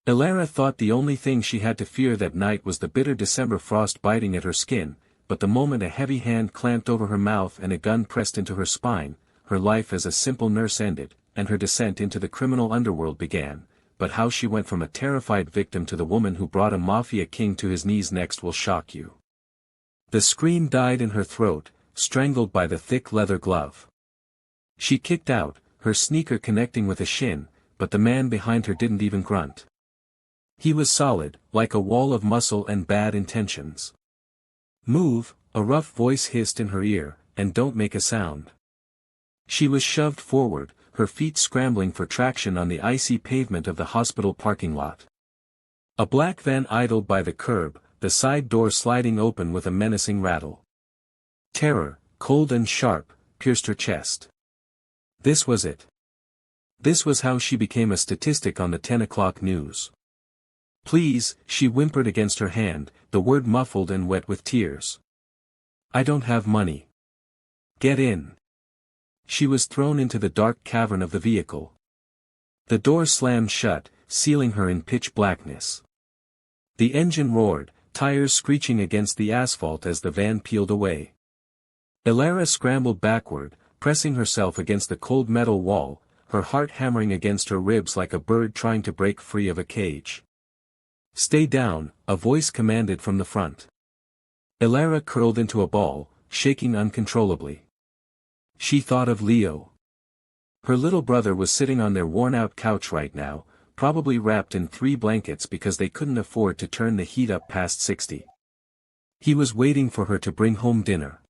Elara thought the only thing she had to fear that night was the bitter December frost biting at her skin, but the moment a heavy hand clamped over her mouth and a gun pressed into her spine, her life as a simple nurse ended, and her descent into the criminal underworld began. But how she went from a terrified victim to the woman who brought a Mafia King to his knees next will shock you. The scream died in her throat, strangled by the thick leather glove. She kicked out, her sneaker connecting with a shin, but the man behind her didn't even grunt. He was solid, like a wall of muscle and bad intentions. "Move," a rough voice hissed in her ear, "and don't make a sound." She was shoved forward, her feet scrambling for traction on the icy pavement of the hospital parking lot. A black van idled by the curb, the side door sliding open with a menacing rattle. Terror, cold and sharp, pierced her chest. This was it. This was how she became a statistic on the 10 o'clock news. "Please," she whimpered against her hand, the word muffled and wet with tears. "I don't have money." "Get in." She was thrown into the dark cavern of the vehicle. The door slammed shut, sealing her in pitch blackness. The engine roared, tires screeching against the asphalt as the van peeled away. Elara scrambled backward, pressing herself against the cold metal wall, her heart hammering against her ribs like a bird trying to break free of a cage. "Stay down," a voice commanded from the front. Elara curled into a ball, shaking uncontrollably. She thought of Leo. Her little brother was sitting on their worn-out couch right now, probably wrapped in 3 blankets because they couldn't afford to turn the heat up past 60. He was waiting for her to bring home dinner.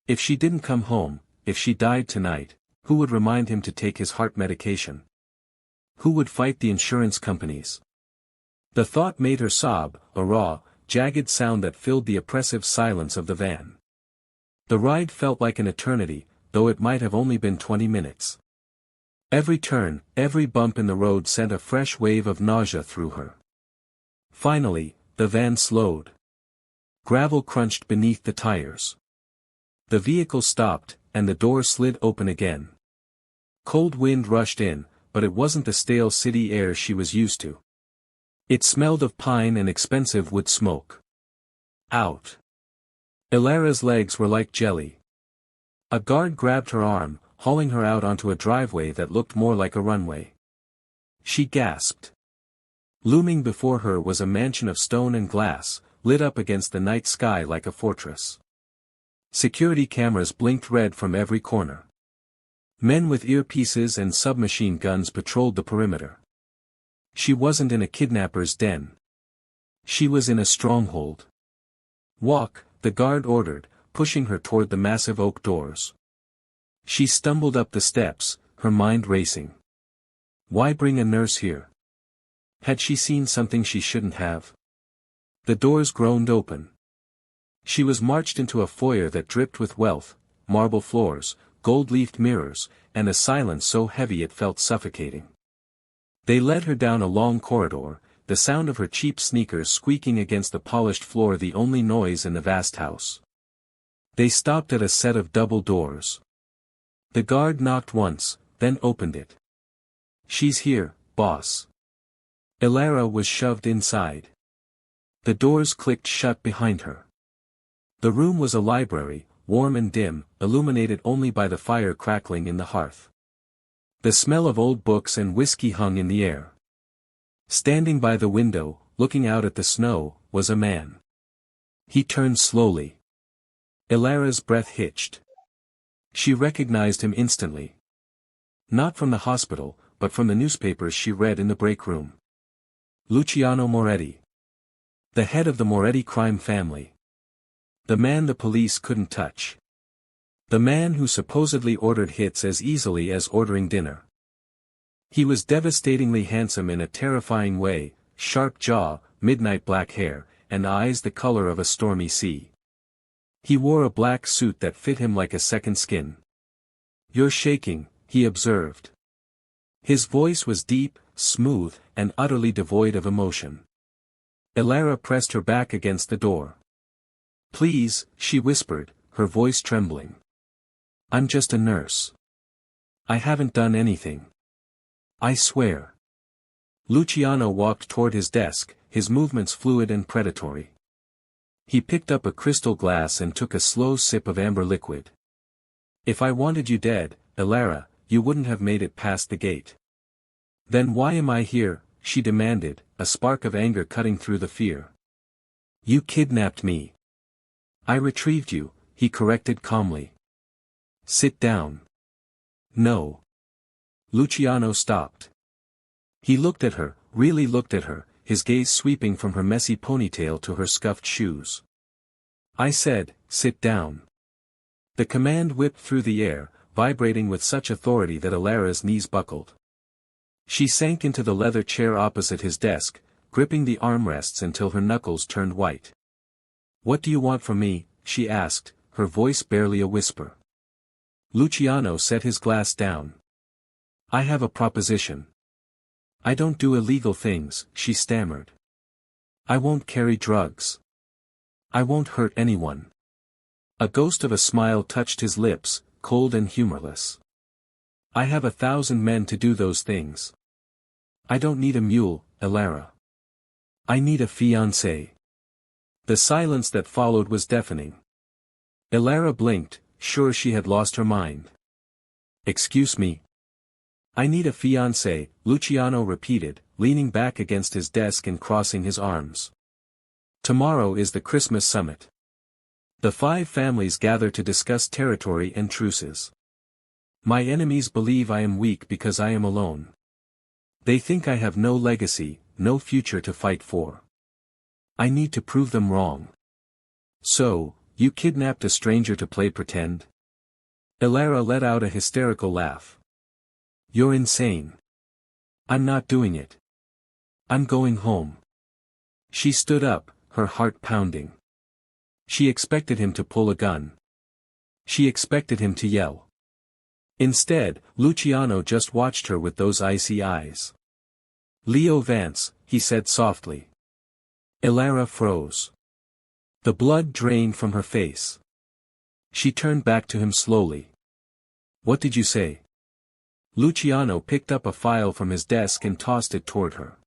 If she didn't come home, if she died tonight, who would remind him to take his heart medication? Who would fight the insurance companies? The thought made her sob, a raw, jagged sound that filled the oppressive silence of the van. The ride felt like an eternity, though it might have only been 20 minutes. Every turn, every bump in the road sent a fresh wave of nausea through her. Finally, the van slowed. Gravel crunched beneath the tires. The vehicle stopped, and the door slid open again. Cold wind rushed in, but it wasn't the stale city air she was used to. It smelled of pine and expensive wood smoke. Out. Elara's legs were like jelly. A guard grabbed her arm, hauling her out onto a driveway that looked more like a runway. She gasped. Looming before her was a mansion of stone and glass, lit up against the night sky like a fortress. Security cameras blinked red from every corner. Men with earpieces and submachine guns patrolled the perimeter. She wasn't in a kidnapper's den. She was in a stronghold. "Walk," the guard ordered, pushing her toward the massive oak doors. She stumbled up the steps, her mind racing. Why bring a nurse here? Had she seen something she shouldn't have? The doors groaned open. She was marched into a foyer that dripped with wealth, marble floors, gold-leafed mirrors, and a silence so heavy it felt suffocating. They led her down a long corridor, the sound of her cheap sneakers squeaking against the polished floor the only noise in the vast house. They stopped at a set of double doors. The guard knocked once, then opened it. "She's here, boss." Elara was shoved inside. The doors clicked shut behind her. The room was a library, warm and dim, illuminated only by the fire crackling in the hearth. The smell of old books and whiskey hung in the air. Standing by the window, looking out at the snow, was a man. He turned slowly. Elara's breath hitched. She recognized him instantly. Not from the hospital, but from the newspapers she read in the break room. Luciano Moretti. The head of the Moretti crime family. The man the police couldn't touch. The man who supposedly ordered hits as easily as ordering dinner. He was devastatingly handsome in a terrifying way, sharp jaw, midnight black hair, and eyes the color of a stormy sea. He wore a black suit that fit him like a second skin. "You're shaking," he observed. His voice was deep, smooth, and utterly devoid of emotion. Elara pressed her back against the door. "Please," she whispered, her voice trembling. "I'm just a nurse. I haven't done anything. I swear." Luciano walked toward his desk, his movements fluid and predatory. He picked up a crystal glass and took a slow sip of amber liquid. If I wanted you dead, Elara, you wouldn't have made it past the gate. Then why am I here? She demanded, a spark of anger cutting through the fear. You kidnapped me. I retrieved you, he corrected calmly. Sit down. No. Luciano stopped. He looked at her, really looked at her, his gaze sweeping from her messy ponytail to her scuffed shoes. I said, sit down. The command whipped through the air, vibrating with such authority that Elara's knees buckled. She sank into the leather chair opposite his desk, gripping the armrests until her knuckles turned white. What do you want from me? She asked, her voice barely a whisper. Luciano set his glass down. I have a proposition. I don't do illegal things, she stammered. I won't carry drugs. I won't hurt anyone. A ghost of a smile touched his lips, cold and humorless. I have 1,000 men to do those things. I don't need a mule, Elara. I need a fiancée. The silence that followed was deafening. Elara blinked, sure she had lost her mind. Excuse me. I need a fiancé, Luciano repeated, leaning back against his desk and crossing his arms. Tomorrow is the Christmas summit. The 5 families gather to discuss territory and truces. My enemies believe I am weak because I am alone. They think I have no legacy, no future to fight for. I need to prove them wrong. So, you kidnapped a stranger to play pretend? Elara let out a hysterical laugh. You're insane. I'm not doing it. I'm going home. She stood up, her heart pounding. She expected him to pull a gun. She expected him to yell. Instead, Luciano just watched her with those icy eyes. Leo Vance, he said softly. Elara froze. The blood drained from her face. She turned back to him slowly. What did you say? Luciano picked up a file from his desk and tossed it toward her.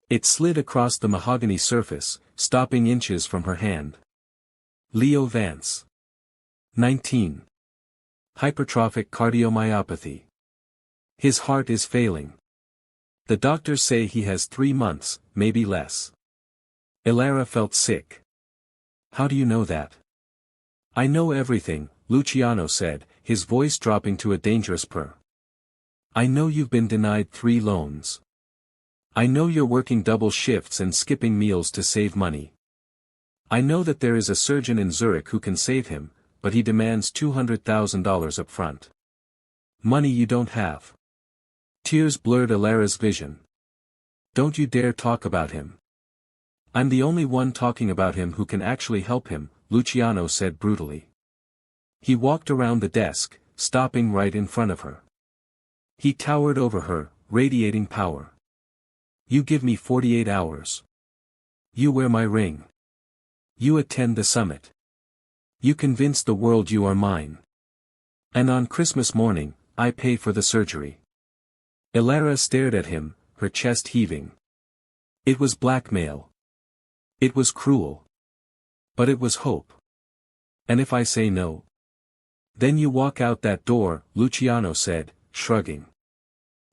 It slid across the mahogany surface, stopping inches from her hand. Leo Vance. 19. Hypertrophic cardiomyopathy. His heart is failing. The doctors say he has 3 months, maybe less. Elara felt sick. How do you know that? I know everything, Luciano said, his voice dropping to a dangerous purr. I know you've been denied 3 loans. I know you're working double shifts and skipping meals to save money. I know that there is a surgeon in Zurich who can save him, but he demands $200,000 up front. Money you don't have. Tears blurred Elara's vision. Don't you dare talk about him. I'm the only one talking about him who can actually help him, Luciano said brutally. He walked around the desk, stopping right in front of her. He towered over her, radiating power. You give me 48 hours. You wear my ring. You attend the summit. You convince the world you are mine. And on Christmas morning, I pay for the surgery. Elara stared at him, her chest heaving. It was blackmail. It was cruel. But it was hope. And if I say no? Then you walk out that door, Luciano said, shrugging.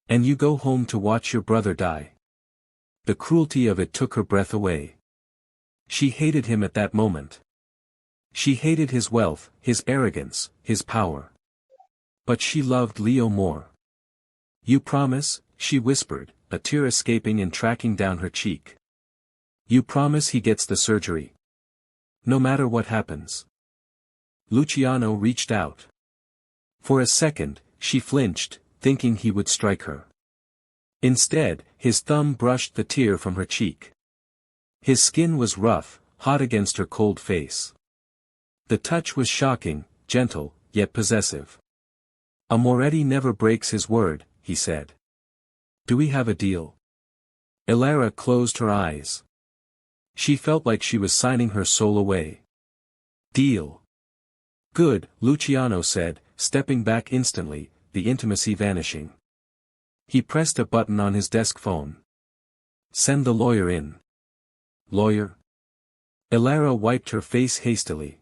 And you go home to watch your brother die. The cruelty of it took her breath away. She hated him at that moment. She hated his wealth, his arrogance, his power. But she loved Leo more. You promise, she whispered, a tear escaping and tracking down her cheek. You promise he gets the surgery. No matter what happens. Luciano reached out. For a second, she flinched, thinking he would strike her. Instead, his thumb brushed the tear from her cheek. His skin was rough, hot against her cold face. The touch was shocking, gentle, yet possessive. A Moretti never breaks his word, he said. Do we have a deal? Elara closed her eyes. She felt like she was signing her soul away. Deal. Good, Luciano said, stepping back instantly, the intimacy vanishing. He pressed a button on his desk phone. Send the lawyer in. Lawyer? Elara wiped her face hastily.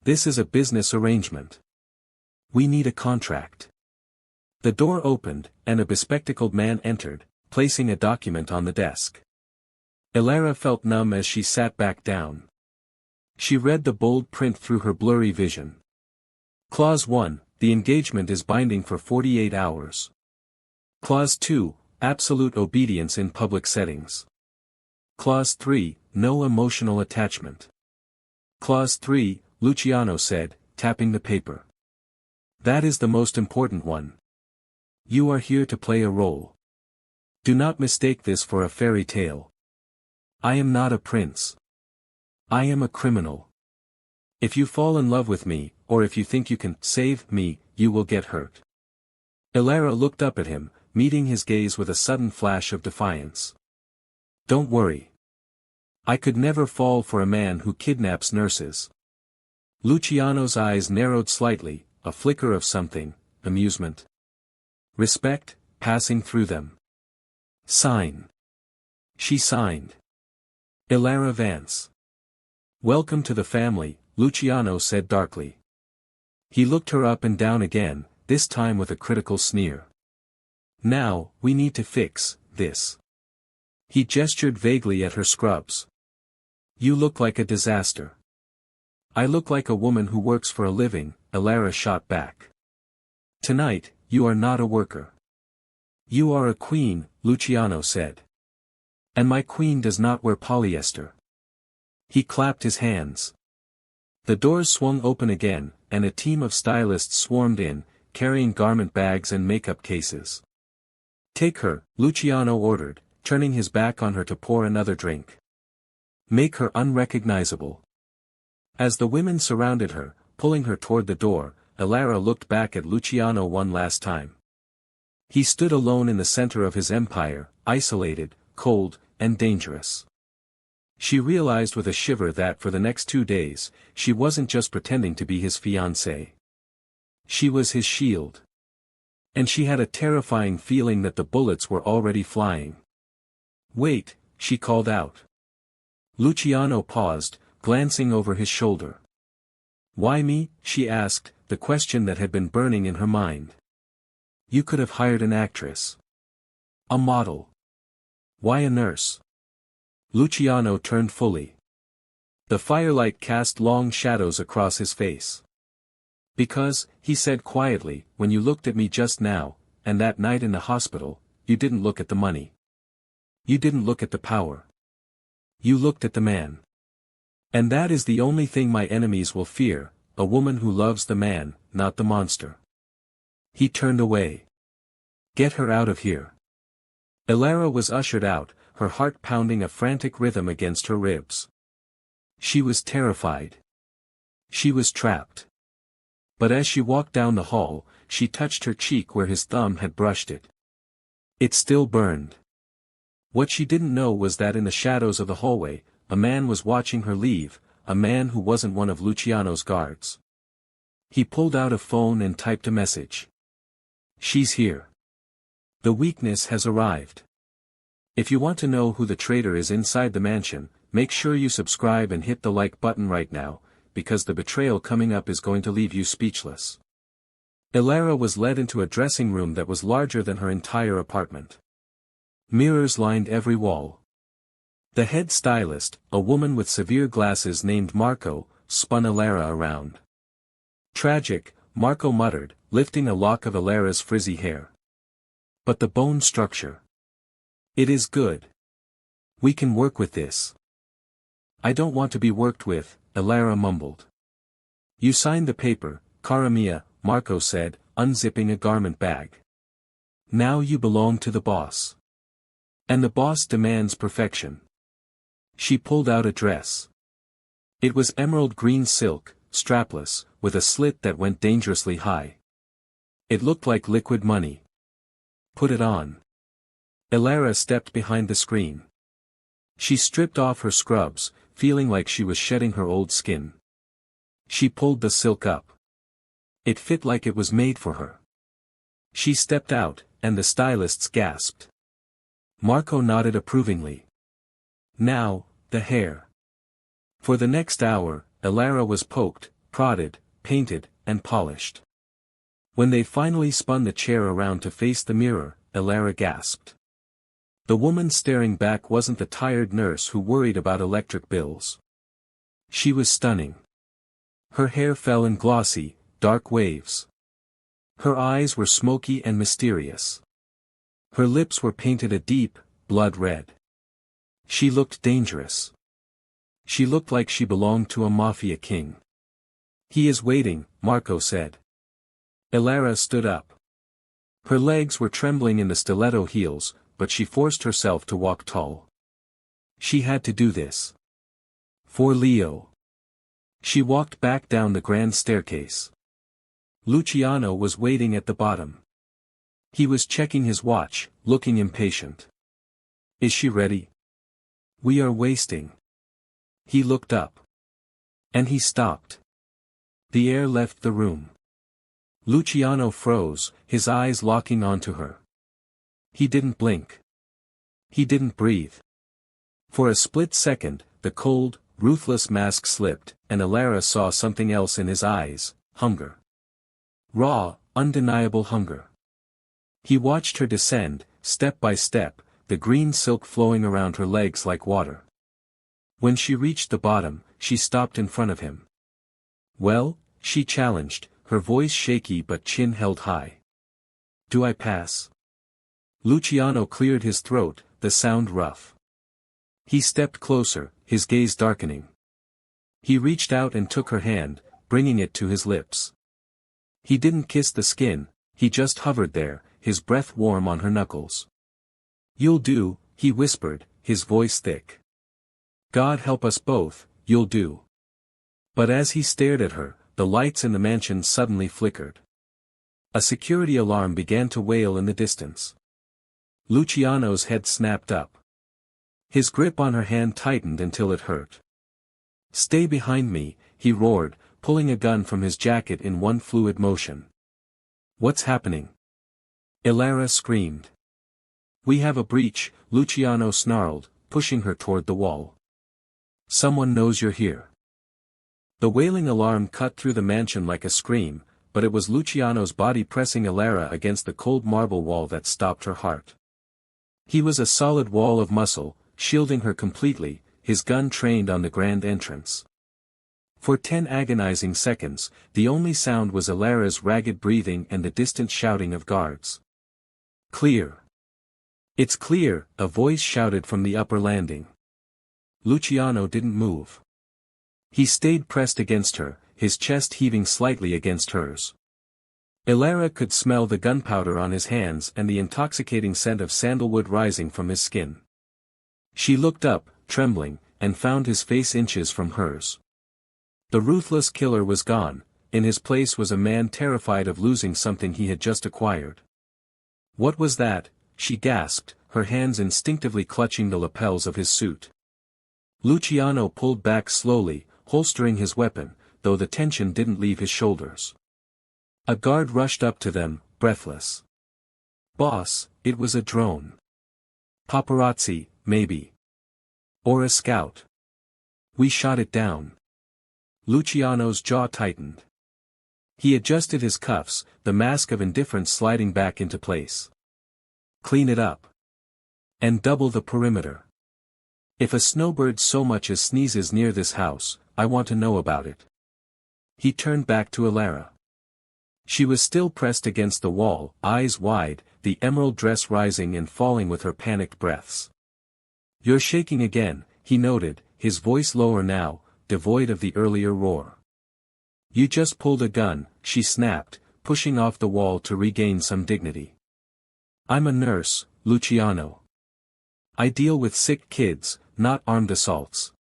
This is a business arrangement. We need a contract. The door opened, and a bespectacled man entered, placing a document on the desk. Elara felt numb as she sat back down. She read the bold print through her blurry vision. Clause 1, the engagement is binding for 48 hours. Clause 2, absolute obedience in public settings. Clause 3, no emotional attachment. Clause 3, Luciano said, tapping the paper. That is the most important one. You are here to play a role. Do not mistake this for a fairy tale. I am not a prince. I am a criminal. If you fall in love with me, or if you think you can save me, you will get hurt. Elara looked up at him, meeting his gaze with a sudden flash of defiance. Don't worry. I could never fall for a man who kidnaps nurses. Luciano's eyes narrowed slightly, a flicker of something, amusement. Respect, passing through them. Sign. She signed. Elara Vance. Welcome to the family, Luciano said darkly. He looked her up and down again, this time with a critical sneer. Now, we need to fix this. He gestured vaguely at her scrubs. You look like a disaster. I look like a woman who works for a living, Elara shot back. Tonight, you are not a worker. You are a queen, Luciano said. And my queen does not wear polyester. He clapped his hands. The doors swung open again, and a team of stylists swarmed in, carrying garment bags and makeup cases. Take her, Luciano ordered, turning his back on her to pour another drink. Make her unrecognizable. As the women surrounded her, pulling her toward the door, Elara looked back at Luciano one last time. He stood alone in the center of his empire, isolated, cold, and dangerous. She realized with a shiver that for the next 2 days, she wasn't just pretending to be his fiancée. She was his shield. And she had a terrifying feeling that the bullets were already flying. Wait, she called out. Luciano paused, glancing over his shoulder. Why me? She asked, the question that had been burning in her mind. You could have hired an actress. A model. Why a nurse? Luciano turned fully. The firelight cast long shadows across his face. Because, he said quietly, when you looked at me just now, and that night in the hospital, you didn't look at the money. You didn't look at the power. You looked at the man. And that is the only thing my enemies will fear, a woman who loves the man, not the monster. He turned away. Get her out of here. Elara was ushered out, her heart pounding a frantic rhythm against her ribs. She was terrified. She was trapped. But as she walked down the hall, she touched her cheek where his thumb had brushed it. It still burned. What she didn't know was that in the shadows of the hallway, a man was watching her leave, a man who wasn't one of Luciano's guards. He pulled out a phone and typed a message. She's here. The weakness has arrived. If you want to know who the traitor is inside the mansion, make sure you subscribe and hit the like button right now, because the betrayal coming up is going to leave you speechless. Elara was led into a dressing room that was larger than her entire apartment. Mirrors lined every wall. The head stylist, a woman with severe glasses named Marco, spun Elara around. Tragic, Marco muttered, lifting a lock of Elara's frizzy hair. But the bone structure. It is good. We can work with this. I don't want to be worked with, Elara mumbled. You signed the paper, cara mia, Marco said, unzipping a garment bag. Now you belong to the boss. And the boss demands perfection. She pulled out a dress. It was emerald green silk, strapless, with a slit that went dangerously high. It looked like liquid money. Put it on. Elara stepped behind the screen. She stripped off her scrubs, feeling like she was shedding her old skin. She pulled the silk up. It fit like it was made for her. She stepped out, and the stylists gasped. Marco nodded approvingly. Now, the hair. For the next hour, Elara was poked, prodded, painted, and polished. When they finally spun the chair around to face the mirror, Elara gasped. The woman staring back wasn't the tired nurse who worried about electric bills. She was stunning. Her hair fell in glossy, dark waves. Her eyes were smoky and mysterious. Her lips were painted a deep, blood red. She looked dangerous. She looked like she belonged to a Mafia King. He is waiting, Marco said. Elara stood up. Her legs were trembling in the stiletto heels, but she forced herself to walk tall. She had to do this. For Leo. She walked back down the grand staircase. Luciano was waiting at the bottom. He was checking his watch, looking impatient. Is she ready? We are wasting. He looked up. And he stopped. The air left the room. Luciano froze, his eyes locking onto her. He didn't blink. He didn't breathe. For a split second, the cold, ruthless mask slipped, and Elara saw something else in his eyes, hunger. Raw, undeniable hunger. He watched her descend, step by step, the green silk flowing around her legs like water. When she reached the bottom, she stopped in front of him. Well, she challenged, her voice shaky but chin held high. Do I pass? Luciano cleared his throat, the sound rough. He stepped closer, his gaze darkening. He reached out and took her hand, bringing it to his lips. He didn't kiss the skin, he just hovered there, his breath warm on her knuckles. You'll do, he whispered, his voice thick. God help us both, you'll do. But as he stared at her, the lights in the mansion suddenly flickered. A security alarm began to wail in the distance. Luciano's head snapped up. His grip on her hand tightened until it hurt. Stay behind me, he roared, pulling a gun from his jacket in one fluid motion. What's happening? Elara screamed. We have a breach, Luciano snarled, pushing her toward the wall. Someone knows you're here. The wailing alarm cut through the mansion like a scream, but it was Luciano's body pressing Elara against the cold marble wall that stopped her heart. He was a solid wall of muscle, shielding her completely, his gun trained on the grand entrance. For 10 agonizing seconds, the only sound was Elara's ragged breathing and the distant shouting of guards. Clear. It's clear, a voice shouted from the upper landing. Luciano didn't move. He stayed pressed against her, his chest heaving slightly against hers. Elara could smell the gunpowder on his hands and the intoxicating scent of sandalwood rising from his skin. She looked up, trembling, and found his face inches from hers. The ruthless killer was gone, in his place was a man terrified of losing something he had just acquired. What was that? She gasped, her hands instinctively clutching the lapels of his suit. Luciano pulled back slowly, holstering his weapon, though the tension didn't leave his shoulders. A guard rushed up to them, breathless. Boss, it was a drone. Paparazzi, maybe. Or a scout. We shot it down. Luciano's jaw tightened. He adjusted his cuffs, the mask of indifference sliding back into place. Clean it up. And double the perimeter. If a snowbird so much as sneezes near this house, I want to know about it. He turned back to Elara. She was still pressed against the wall, eyes wide, the emerald dress rising and falling with her panicked breaths. You're shaking again, he noted, his voice lower now, devoid of the earlier roar. You just pulled a gun, she snapped, pushing off the wall to regain some dignity. I'm a nurse, Luciano. I deal with sick kids, not armed assaults.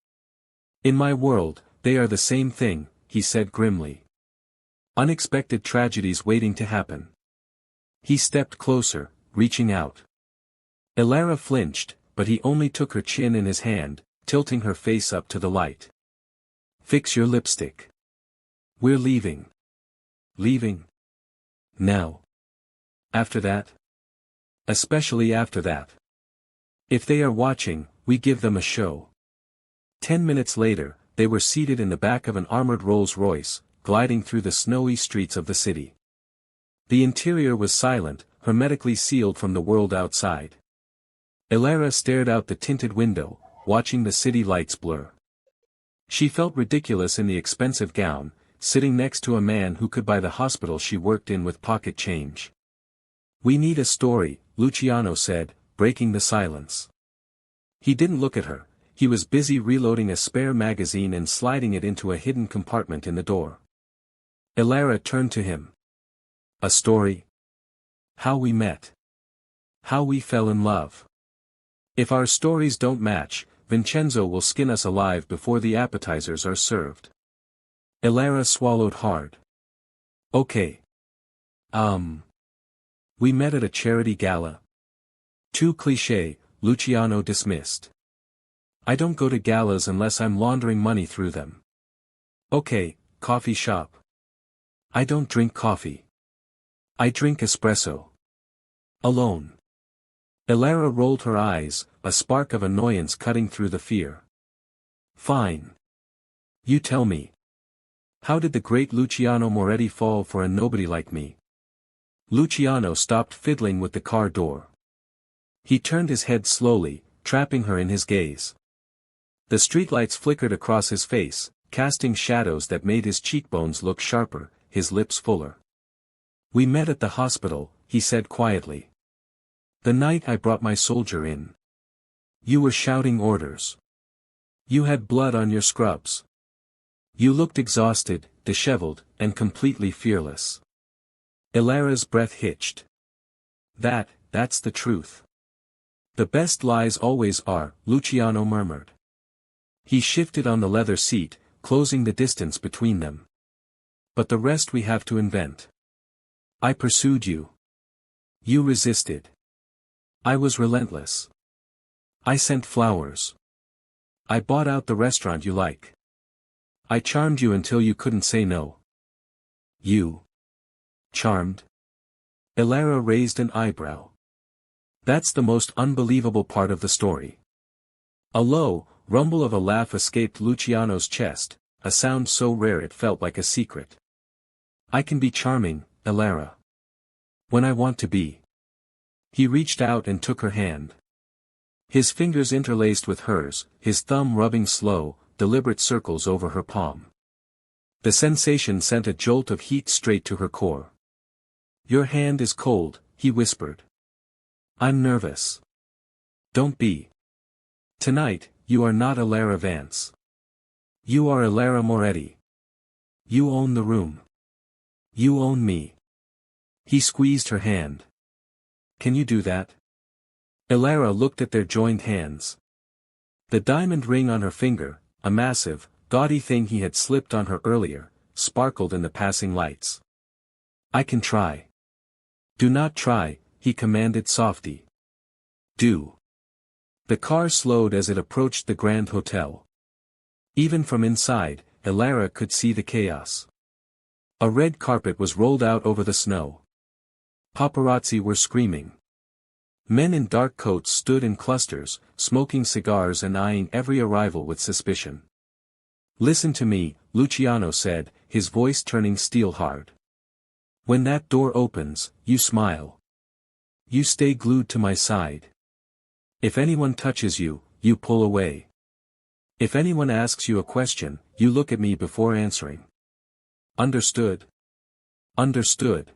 In my world, they are the same thing, he said grimly. Unexpected tragedies waiting to happen. He stepped closer, reaching out. Elara flinched, but he only took her chin in his hand, tilting her face up to the light. Fix your lipstick. We're leaving. Leaving? Now. After that? Especially after that. If they are watching, we give them a show. 10 minutes later, they were seated in the back of an armored Rolls-Royce, gliding through the snowy streets of the city. The interior was silent, hermetically sealed from the world outside. Elara stared out the tinted window, watching the city lights blur. She felt ridiculous in the expensive gown, sitting next to a man who could buy the hospital she worked in with pocket change. "We need a story," Luciano said, breaking the silence. He didn't look at her, he was busy reloading a spare magazine and sliding it into a hidden compartment in the door. Elara turned to him. "A story? How we met. How we fell in love. If our stories don't match, Vincenzo will skin us alive before the appetizers are served." Elara swallowed hard. "Okay. We met at a charity gala." "Too cliché," Luciano dismissed. "I don't go to galas unless I'm laundering money through them." "Okay, coffee shop." "I don't drink coffee. I drink espresso." "Alone." Elara rolled her eyes, a spark of annoyance cutting through the fear. "Fine. You tell me. How did the great Luciano Moretti fall for a nobody like me?" Luciano stopped fiddling with the car door. He turned his head slowly, trapping her in his gaze. The streetlights flickered across his face, casting shadows that made his cheekbones look sharper, his lips fuller. "We met at the hospital," he said quietly. "The night I brought my soldier in. You were shouting orders. You had blood on your scrubs. You looked exhausted, disheveled, and completely fearless." Elara's breath hitched. That's the truth. "The best lies always are," Luciano murmured. He shifted on the leather seat, closing the distance between them. "But the rest we have to invent. I pursued you. You resisted. I was relentless. I sent flowers. I bought out the restaurant you like. I charmed you until you couldn't say no." "You? Charmed?" Elara raised an eyebrow. "That's the most unbelievable part of the story." A low rumble of a laugh escaped Luciano's chest, a sound so rare it felt like a secret. "I can be charming, Elara. When I want to be." He reached out and took her hand. His fingers interlaced with hers, his thumb rubbing slow, deliberate circles over her palm. The sensation sent a jolt of heat straight to her core. "Your hand is cold," he whispered. "I'm nervous." "Don't be. Tonight, you are not Elara Vance. You are Elara Moretti. You own the room. You own me." He squeezed her hand. "Can you do that?" Elara looked at their joined hands. The diamond ring on her finger, a massive, gaudy thing he had slipped on her earlier, sparkled in the passing lights. "I can try." "Do not try," he commanded softly. "Do." The car slowed as it approached the Grand Hotel. Even from inside, Elara could see the chaos. A red carpet was rolled out over the snow. Paparazzi were screaming. Men in dark coats stood in clusters, smoking cigars and eyeing every arrival with suspicion. "Listen to me," Luciano said, his voice turning steel-hard. "When that door opens, you smile. You stay glued to my side. If anyone touches you, you pull away. If anyone asks you a question, you look at me before answering. Understood?" "Understood."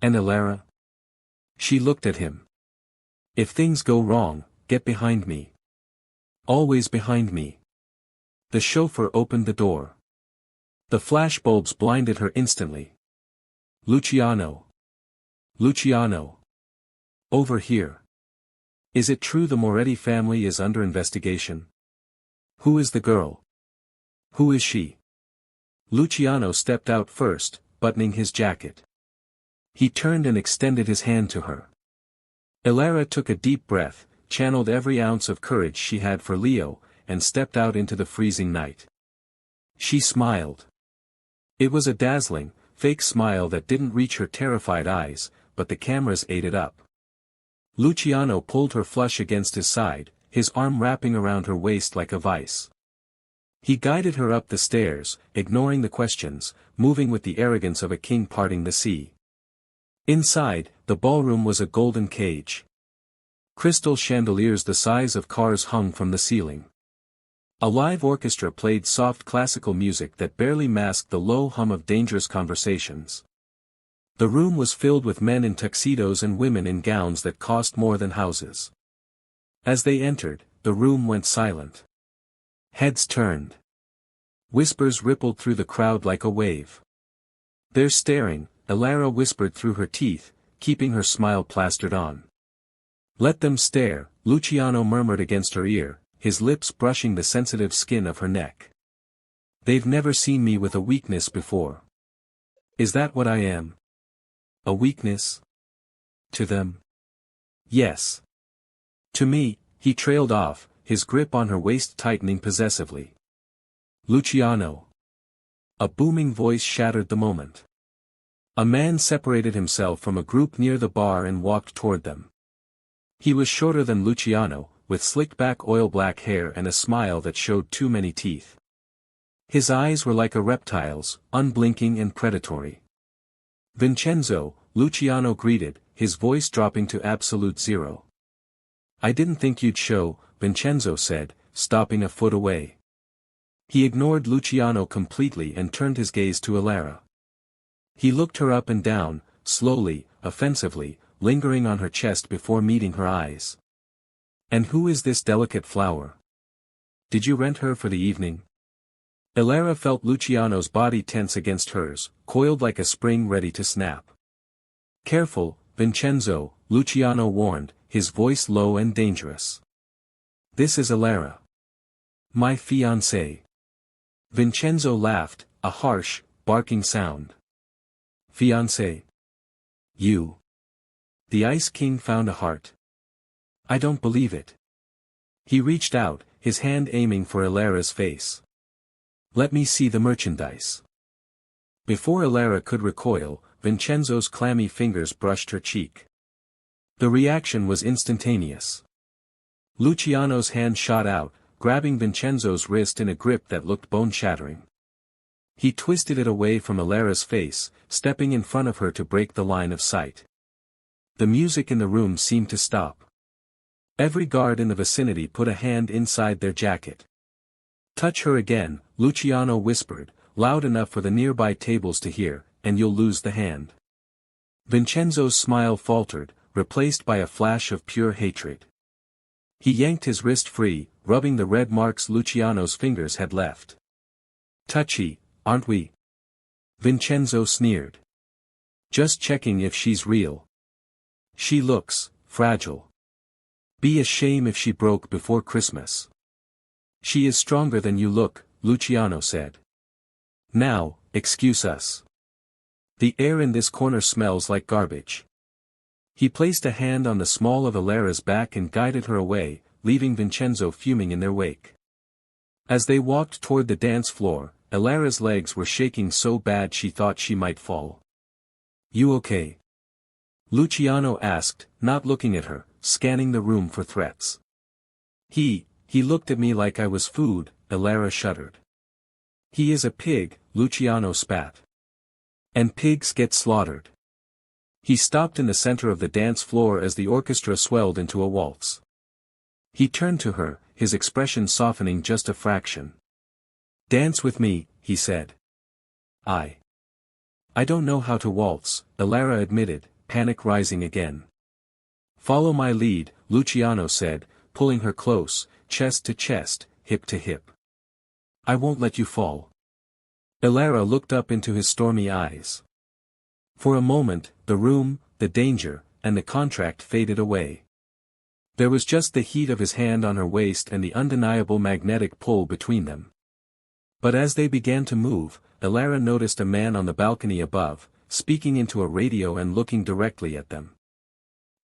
"And Elara?" She looked at him. "If things go wrong, get behind me. Always behind me." The chauffeur opened the door. The flashbulbs blinded her instantly. "Luciano. Luciano. Over here. Is it true the Moretti family is under investigation? Who is the girl? Who is she?" Luciano stepped out first, buttoning his jacket. He turned and extended his hand to her. Elara took a deep breath, channeled every ounce of courage she had for Leo, and stepped out into the freezing night. She smiled. It was a dazzling, fake smile that didn't reach her terrified eyes, but the cameras ate it up. Luciano pulled her flush against his side, his arm wrapping around her waist like a vice. He guided her up the stairs, ignoring the questions, moving with the arrogance of a king parting the sea. Inside, the ballroom was a golden cage. Crystal chandeliers the size of cars hung from the ceiling. A live orchestra played soft classical music that barely masked the low hum of dangerous conversations. The room was filled with men in tuxedos and women in gowns that cost more than houses. As they entered, the room went silent. Heads turned. Whispers rippled through the crowd like a wave. "They're staring," Elara whispered through her teeth, keeping her smile plastered on. "Let them stare," Luciano murmured against her ear, his lips brushing the sensitive skin of her neck. "They've never seen me with a weakness before. Is that what I am? A weakness? To them? Yes. To me," he trailed off, his grip on her waist tightening possessively. "Luciano." A booming voice shattered the moment. A man separated himself from a group near the bar and walked toward them. He was shorter than Luciano, with slicked-back oil-black hair and a smile that showed too many teeth. His eyes were like a reptile's, unblinking and predatory. "Vincenzo," Luciano greeted, his voice dropping to absolute zero. "I didn't think you'd show," Vincenzo said, stopping a foot away. He ignored Luciano completely and turned his gaze to Elara. He looked her up and down, slowly, offensively, lingering on her chest before meeting her eyes. "And who is this delicate flower? Did you rent her for the evening?" Elara felt Luciano's body tense against hers, coiled like a spring ready to snap. "Careful, Vincenzo," Luciano warned, his voice low and dangerous. "This is Elara. My fiancée." Vincenzo laughed, a harsh, barking sound. "Fiancée? You? The Ice King found a heart? I don't believe it." He reached out, his hand aiming for Elara's face. "Let me see the merchandise." Before Elara could recoil, Vincenzo's clammy fingers brushed her cheek. The reaction was instantaneous. Luciano's hand shot out, grabbing Vincenzo's wrist in a grip that looked bone-shattering. He twisted it away from Elara's face, stepping in front of her to break the line of sight. The music in the room seemed to stop. Every guard in the vicinity put a hand inside their jacket. "Touch her again," Luciano whispered, loud enough for the nearby tables to hear, "and you'll lose the hand." Vincenzo's smile faltered, replaced by a flash of pure hatred. He yanked his wrist free, rubbing the red marks Luciano's fingers had left. "Touchy, aren't we?" Vincenzo sneered. "Just checking if she's real. She looks fragile. Be a shame if she broke before Christmas." "She is stronger than you look," Luciano said. "Now, excuse us. The air in this corner smells like garbage." He placed a hand on the small of Elara's back and guided her away, leaving Vincenzo fuming in their wake. As they walked toward the dance floor, Elara's legs were shaking so bad she thought she might fall. "You okay?" Luciano asked, not looking at her, scanning the room for threats. He looked at me like I was food," Elara shuddered. "He is a pig," Luciano spat. "And pigs get slaughtered." He stopped in the center of the dance floor as the orchestra swelled into a waltz. He turned to her, his expression softening just a fraction. "Dance with me," he said. I don't know how to waltz," Elara admitted, panic rising again. "Follow my lead," Luciano said, pulling her close, chest to chest, hip to hip. "I won't let you fall." Elara looked up into his stormy eyes. For a moment, the room, the danger, and the contract faded away. There was just the heat of his hand on her waist and the undeniable magnetic pull between them. But as they began to move, Elara noticed a man on the balcony above, speaking into a radio and looking directly at them.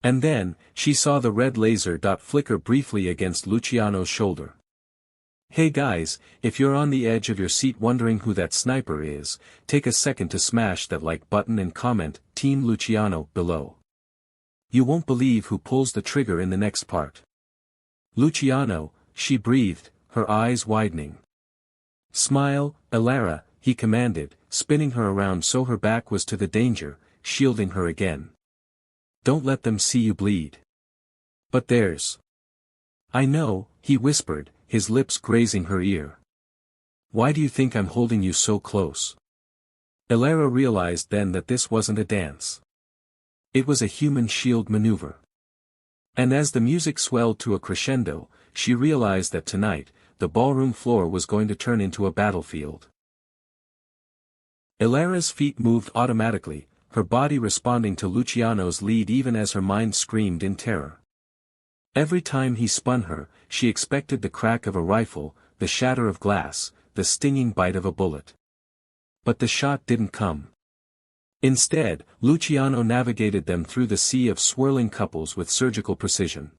And then, she saw the red laser dot flicker briefly against Luciano's shoulder. "Hey guys, if you're on the edge of your seat wondering who that sniper is, take a second to smash that like button and comment, Team Luciano, below. You won't believe who pulls the trigger in the next part. Luciano, she breathed, her eyes widening. Smile, Elara, he commanded, spinning her around so her back was to the danger, shielding her again. Don't let them see you bleed. But there's. I know, he whispered, his lips grazing her ear. Why do you think I'm holding you so close? Elara realized then that this wasn't a dance. It was a human shield maneuver. And as the music swelled to a crescendo, she realized that tonight, the ballroom floor was going to turn into a battlefield. Elara's feet moved automatically, her body responding to Luciano's lead even as her mind screamed in terror. Every time he spun her, she expected the crack of a rifle, the shatter of glass, the stinging bite of a bullet. But the shot didn't come. Instead, Luciano navigated them through the sea of swirling couples with surgical precision.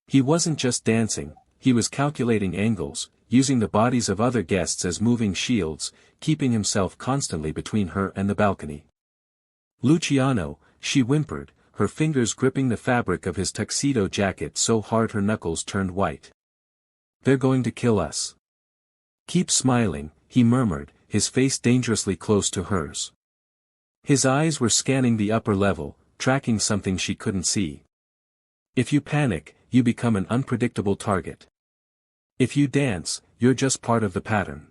He wasn't just dancing, he was calculating angles, using the bodies of other guests as moving shields, keeping himself constantly between her and the balcony. Luciano, she whimpered, her fingers gripping the fabric of his tuxedo jacket so hard her knuckles turned white. They're going to kill us. Keep smiling, he murmured, his face dangerously close to hers. His eyes were scanning the upper level, tracking something she couldn't see. If you panic, you become an unpredictable target. If you dance, you're just part of the pattern.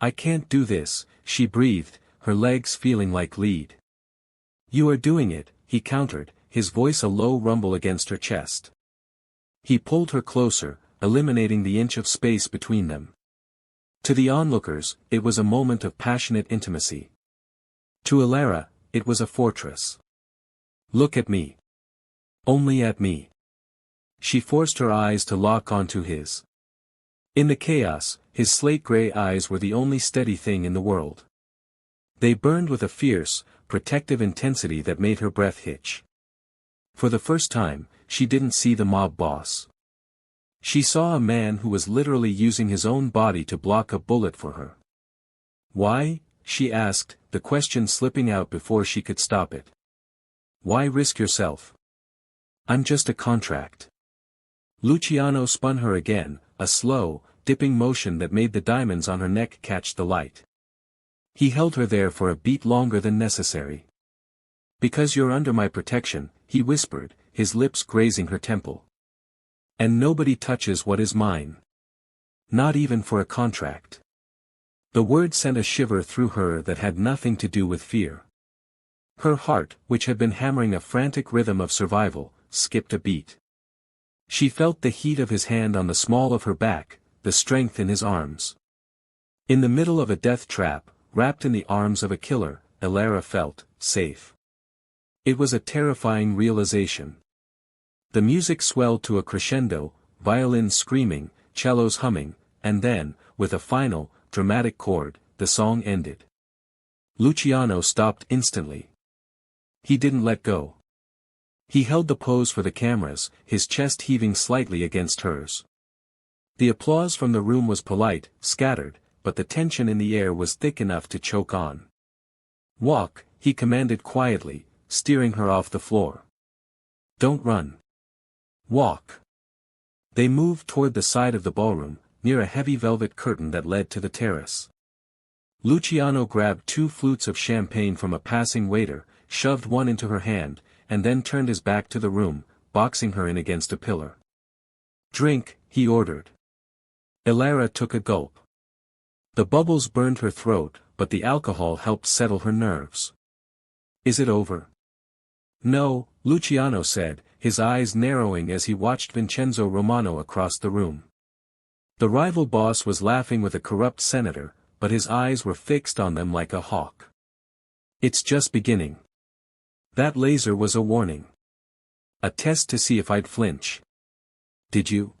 I can't do this, she breathed, her legs feeling like lead. You are doing it, he countered, his voice a low rumble against her chest. He pulled her closer, eliminating the inch of space between them. To the onlookers, it was a moment of passionate intimacy. To Elara, it was a fortress. Look at me. Only at me. She forced her eyes to lock onto his. In the chaos, his slate-gray eyes were the only steady thing in the world. They burned with a fierce, protective intensity that made her breath hitch. For the first time, she didn't see the mob boss. She saw a man who was literally using his own body to block a bullet for her. Why? She asked, the question slipping out before she could stop it. Why risk yourself? I'm just a contract. Luciano spun her again, a slow, dipping motion that made the diamonds on her neck catch the light. He held her there for a beat longer than necessary. Because you're under my protection, he whispered, his lips grazing her temple. And nobody touches what is mine. Not even for a contract. The word sent a shiver through her that had nothing to do with fear. Her heart, which had been hammering a frantic rhythm of survival, skipped a beat. She felt the heat of his hand on the small of her back, the strength in his arms. In the middle of a death trap, wrapped in the arms of a killer, Elara felt safe. It was a terrifying realization. The music swelled to a crescendo, violins screaming, cellos humming, and then, with a final, dramatic chord, the song ended. Luciano stopped instantly. He didn't let go. He held the pose for the cameras, his chest heaving slightly against hers. The applause from the room was polite, scattered, but the tension in the air was thick enough to choke on. Walk, he commanded quietly, steering her off the floor. Don't run. Walk. They moved toward the side of the ballroom, near a heavy velvet curtain that led to the terrace. Luciano grabbed 2 flutes of champagne from a passing waiter, shoved one into her hand, and then turned his back to the room, boxing her in against a pillar. Drink, he ordered. Elara took a gulp. The bubbles burned her throat, but the alcohol helped settle her nerves. Is it over? No, Luciano said, his eyes narrowing as he watched Vincenzo Romano across the room. The rival boss was laughing with a corrupt senator, but his eyes were fixed on them like a hawk. It's just beginning. That laser was a warning. A test to see if I'd flinch. Did you?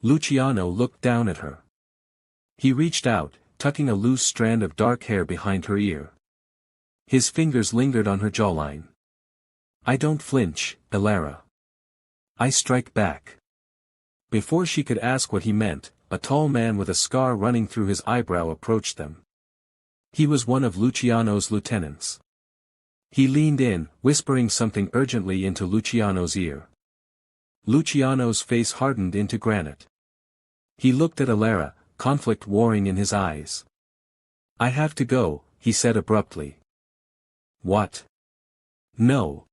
Luciano looked down at her. He reached out, tucking a loose strand of dark hair behind her ear. His fingers lingered on her jawline. I don't flinch, Elara. I strike back. Before she could ask what he meant, a tall man with a scar running through his eyebrow approached them. He was one of Luciano's lieutenants. He leaned in, whispering something urgently into Luciano's ear. Luciano's face hardened into granite. He looked at Elara, conflict warring in his eyes. "I have to go," he said abruptly. "What?" "No."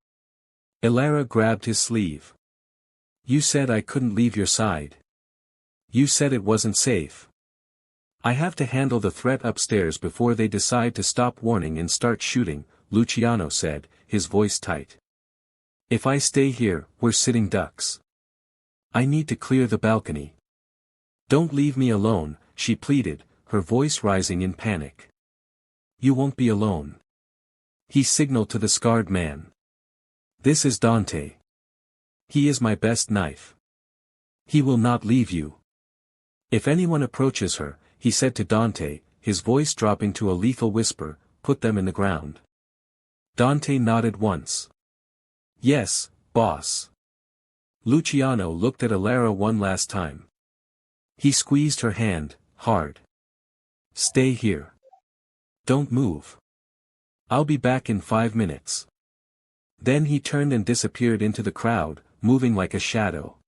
Elara grabbed his sleeve. "You said I couldn't leave your side. You said it wasn't safe." "I have to handle the threat upstairs before they decide to stop warning and start shooting," Luciano said, his voice tight. "If I stay here, we're sitting ducks. I need to clear the balcony." "Don't leave me alone," she pleaded, her voice rising in panic. "You won't be alone." He signaled to the scarred man. "This is Dante. He is my best knife. He will not leave you. If anyone approaches her," he said to Dante, his voice dropping to a lethal whisper, "put them in the ground." Dante nodded once. "Yes, boss." Luciano looked at Elara one last time. He squeezed her hand, hard. "Stay here. Don't move. I'll be back in 5 minutes." Then he turned and disappeared into the crowd, moving like a shadow.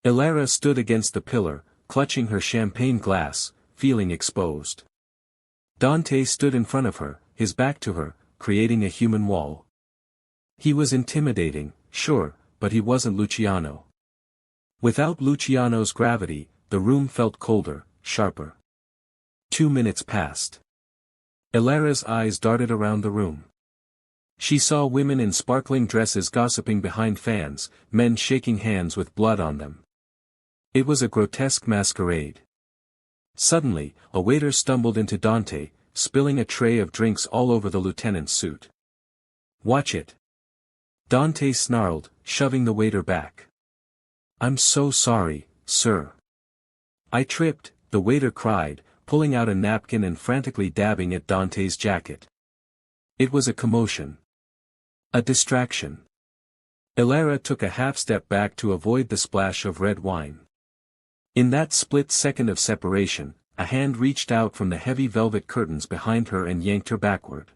Elara stood against the pillar, clutching her champagne glass, feeling exposed. Dante stood in front of her, his back to her, creating a human wall. He was intimidating, sure, but he wasn't Luciano. Without Luciano's gravity, the room felt colder, sharper. 2 minutes passed. Elara's eyes darted around the room. She saw women in sparkling dresses gossiping behind fans, men shaking hands with blood on them. It was a grotesque masquerade. Suddenly, a waiter stumbled into Dante, spilling a tray of drinks all over the lieutenant's suit. "Watch it." Dante snarled, shoving the waiter back. "I'm so sorry, sir." "I tripped," the waiter cried, pulling out a napkin and frantically dabbing at Dante's jacket. It was a commotion. A distraction. Elara took a half-step back to avoid the splash of red wine. In that split second of separation, a hand reached out from the heavy velvet curtains behind her and yanked her backward.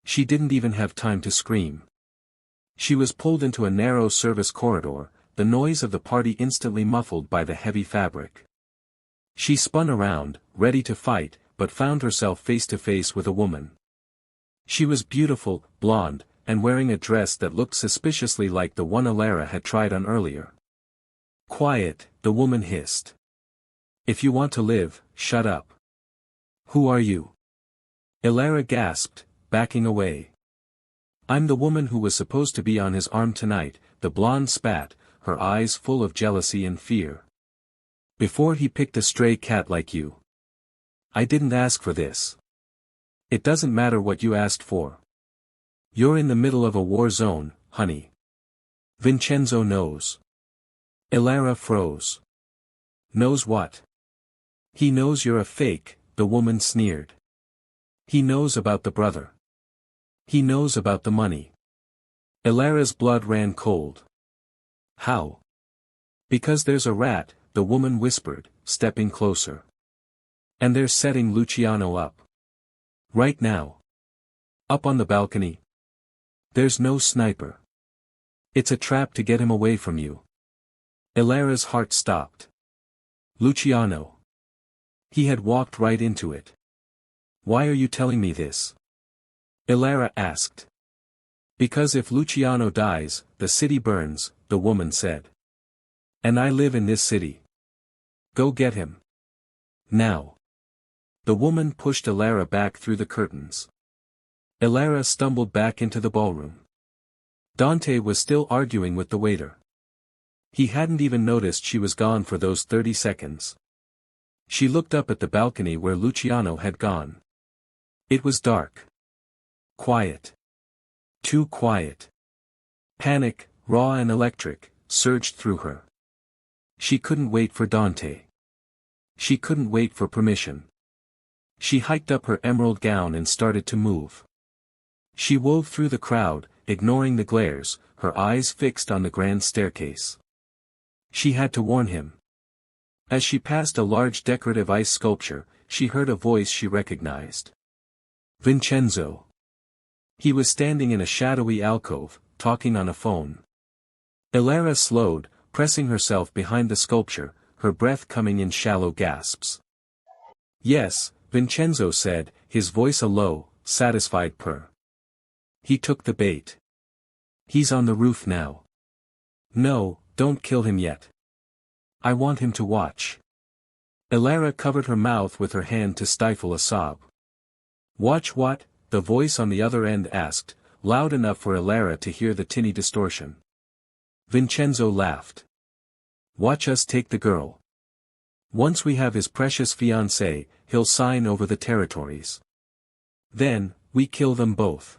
She didn't even have time to scream. She was pulled into a narrow service corridor, the noise of the party instantly muffled by the heavy fabric. She spun around, ready to fight, but found herself face to face with a woman. She was beautiful, blonde, and wearing a dress that looked suspiciously like the one Elara had tried on earlier. "Quiet," the woman hissed. "If you want to live, shut up." "Who are you?" Elara gasped, backing away. "I'm the woman who was supposed to be on his arm tonight," the blonde spat, her eyes full of jealousy and fear. "Before he picked a stray cat like you. I didn't ask for this. It doesn't matter what you asked for. You're in the middle of a war zone, honey. Vincenzo knows." Elara froze. "Knows what?" "He knows you're a fake," the woman sneered. "He knows about the brother. He knows about the money." Elara's blood ran cold. "How?" "Because there's a rat," the woman whispered, stepping closer. "And they're setting Luciano up. Right now. Up on the balcony. There's no sniper. It's a trap to get him away from you." Elara's heart stopped. Luciano. He had walked right into it. "Why are you telling me this?" Elara asked. "Because if Luciano dies, the city burns," the woman said. "And I live in this city. Go get him. Now." The woman pushed Elara back through the curtains. Elara stumbled back into the ballroom. Dante was still arguing with the waiter. He hadn't even noticed she was gone for those 30 seconds. She looked up at the balcony where Luciano had gone. It was dark. Quiet. Too quiet. Panic, raw and electric, surged through her. She couldn't wait for Dante. She couldn't wait for permission. She hiked up her emerald gown and started to move. She wove through the crowd, ignoring the glares, her eyes fixed on the grand staircase. She had to warn him. As she passed a large decorative ice sculpture, she heard a voice she recognized. "Vincenzo." He was standing in a shadowy alcove, talking on a phone. Elara slowed, pressing herself behind the sculpture, her breath coming in shallow gasps. "Yes," Vincenzo said, his voice a low, satisfied purr. "He took the bait. He's on the roof now. No, don't kill him yet. I want him to watch." Elara covered her mouth with her hand to stifle a sob. "Watch what?" the voice on the other end asked, loud enough for Elara to hear the tinny distortion. Vincenzo laughed. "Watch us take the girl. Once we have his precious fiancée, he'll sign over the territories. Then, we kill them both."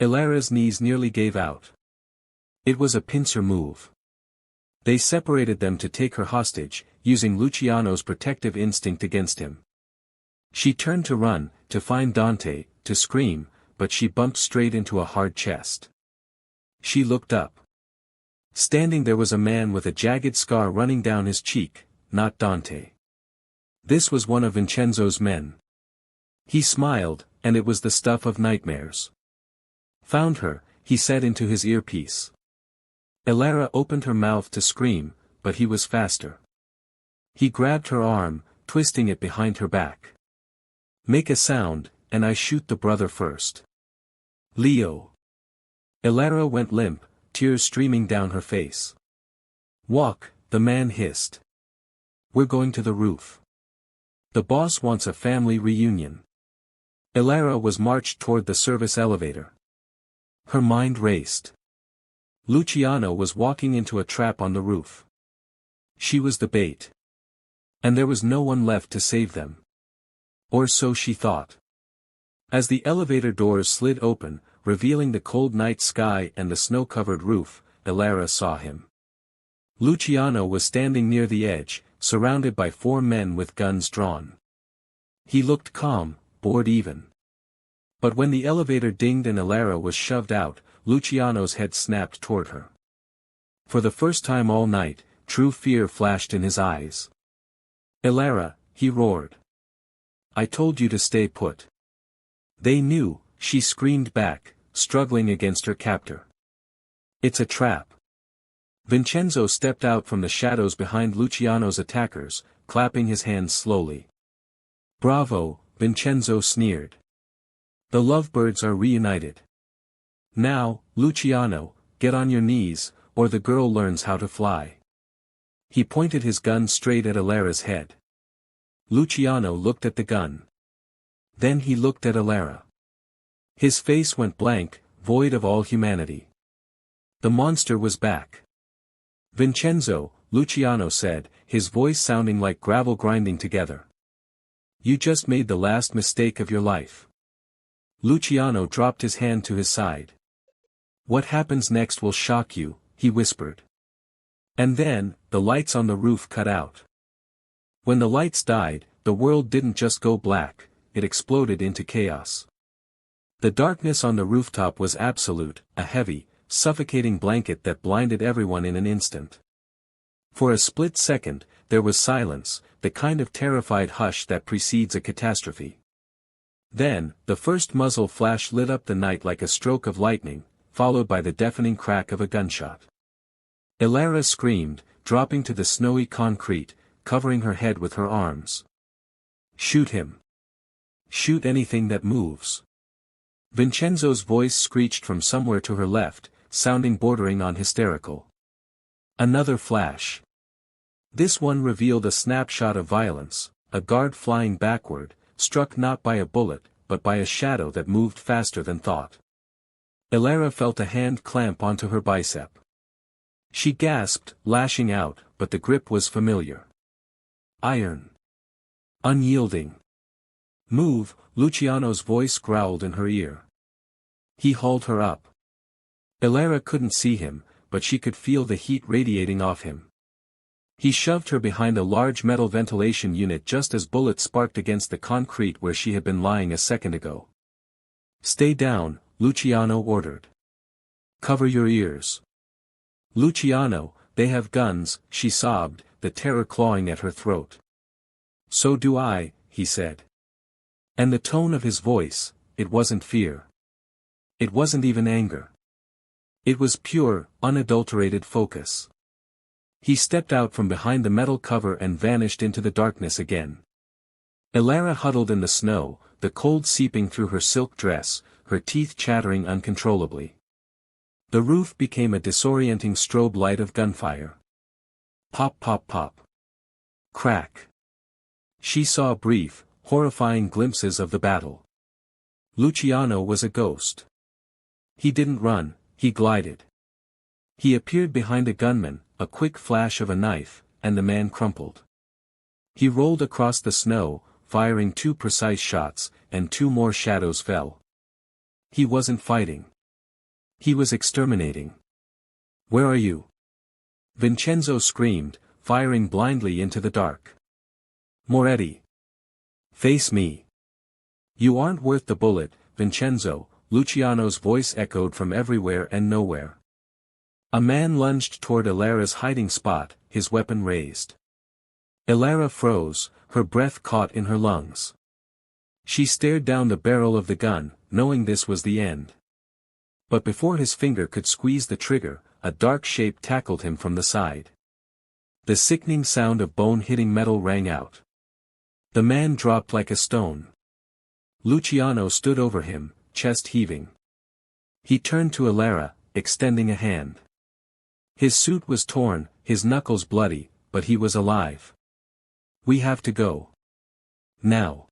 Elara's knees nearly gave out. It was a pincer move. They separated them to take her hostage, using Luciano's protective instinct against him. She turned to run, to find Dante, to scream, but she bumped straight into a hard chest. She looked up. Standing there was a man with a jagged scar running down his cheek, not Dante. This was one of Vincenzo's men. He smiled, and it was the stuff of nightmares. "Found her," he said into his earpiece. Elara opened her mouth to scream, but he was faster. He grabbed her arm, twisting it behind her back. "Make a sound, and I shoot the brother first." "Leo." Elara went limp, tears streaming down her face. "Walk," the man hissed. "We're going to the roof. The boss wants a family reunion." Elara was marched toward the service elevator. Her mind raced. Luciano was walking into a trap on the roof. She was the bait. And there was no one left to save them. Or so she thought. As the elevator doors slid open, revealing the cold night sky and the snow-covered roof, Elara saw him. Luciano was standing near the edge, surrounded by 4 men with guns drawn. He looked calm, bored even. But when the elevator dinged and Elara was shoved out, Luciano's head snapped toward her. For the first time all night, true fear flashed in his eyes. "Elara," he roared. "I told you to stay put." "They knew," she screamed back, struggling against her captor. "It's a trap." Vincenzo stepped out from the shadows behind Luciano's attackers, clapping his hands slowly. "Bravo," Vincenzo sneered. "The lovebirds are reunited. Now, Luciano, get on your knees, or the girl learns how to fly." He pointed his gun straight at Elara's head. Luciano looked at the gun. Then he looked at Elara. His face went blank, void of all humanity. The monster was back. "Vincenzo," Luciano said, his voice sounding like gravel grinding together. "You just made the last mistake of your life." Luciano dropped his hand to his side. "What happens next will shock you," he whispered. And then, the lights on the roof cut out. When the lights died, the world didn't just go black, it exploded into chaos. The darkness on the rooftop was absolute, a heavy, suffocating blanket that blinded everyone in an instant. For a split second, there was silence, the kind of terrified hush that precedes a catastrophe. Then, the first muzzle flash lit up the night like a stroke of lightning, followed by the deafening crack of a gunshot. Elara screamed, dropping to the snowy concrete, covering her head with her arms. "Shoot him. Shoot anything that moves." Vincenzo's voice screeched from somewhere to her left, sounding bordering on hysterical. Another flash. This one revealed a snapshot of violence, a guard flying backward, struck not by a bullet, but by a shadow that moved faster than thought. Elara felt a hand clamp onto her bicep. She gasped, lashing out, but the grip was familiar. Iron. Unyielding. "Move," Luciano's voice growled in her ear. He hauled her up. Elara couldn't see him, but she could feel the heat radiating off him. He shoved her behind a large metal ventilation unit just as bullets sparked against the concrete where she had been lying a second ago. "Stay down," Luciano ordered. "Cover your ears." "Luciano, they have guns," she sobbed, the terror clawing at her throat. "So do I," he said. And the tone of his voice, it wasn't fear. It wasn't even anger. It was pure, unadulterated focus. He stepped out from behind the metal cover and vanished into the darkness again. Elara huddled in the snow, the cold seeping through her silk dress, her teeth chattering uncontrollably. The roof became a disorienting strobe light of gunfire. Pop pop pop. Crack. She saw brief, horrifying glimpses of the battle. Luciano was a ghost. He didn't run, he glided. He appeared behind a gunman, a quick flash of a knife, and the man crumpled. He rolled across the snow, firing 2 precise shots, and 2 more shadows fell. He wasn't fighting. He was exterminating. Where are you? Vincenzo screamed, firing blindly into the dark. Moretti. Face me. You aren't worth the bullet, Vincenzo, Luciano's voice echoed from everywhere and nowhere. A man lunged toward Elara's hiding spot, his weapon raised. Elara froze, her breath caught in her lungs. She stared down the barrel of the gun, knowing this was the end. But before his finger could squeeze the trigger, a dark shape tackled him from the side. The sickening sound of bone hitting metal rang out. The man dropped like a stone. Luciano stood over him, chest heaving. He turned to Elara, extending a hand. His suit was torn, his knuckles bloody, but he was alive. We have to go. Now.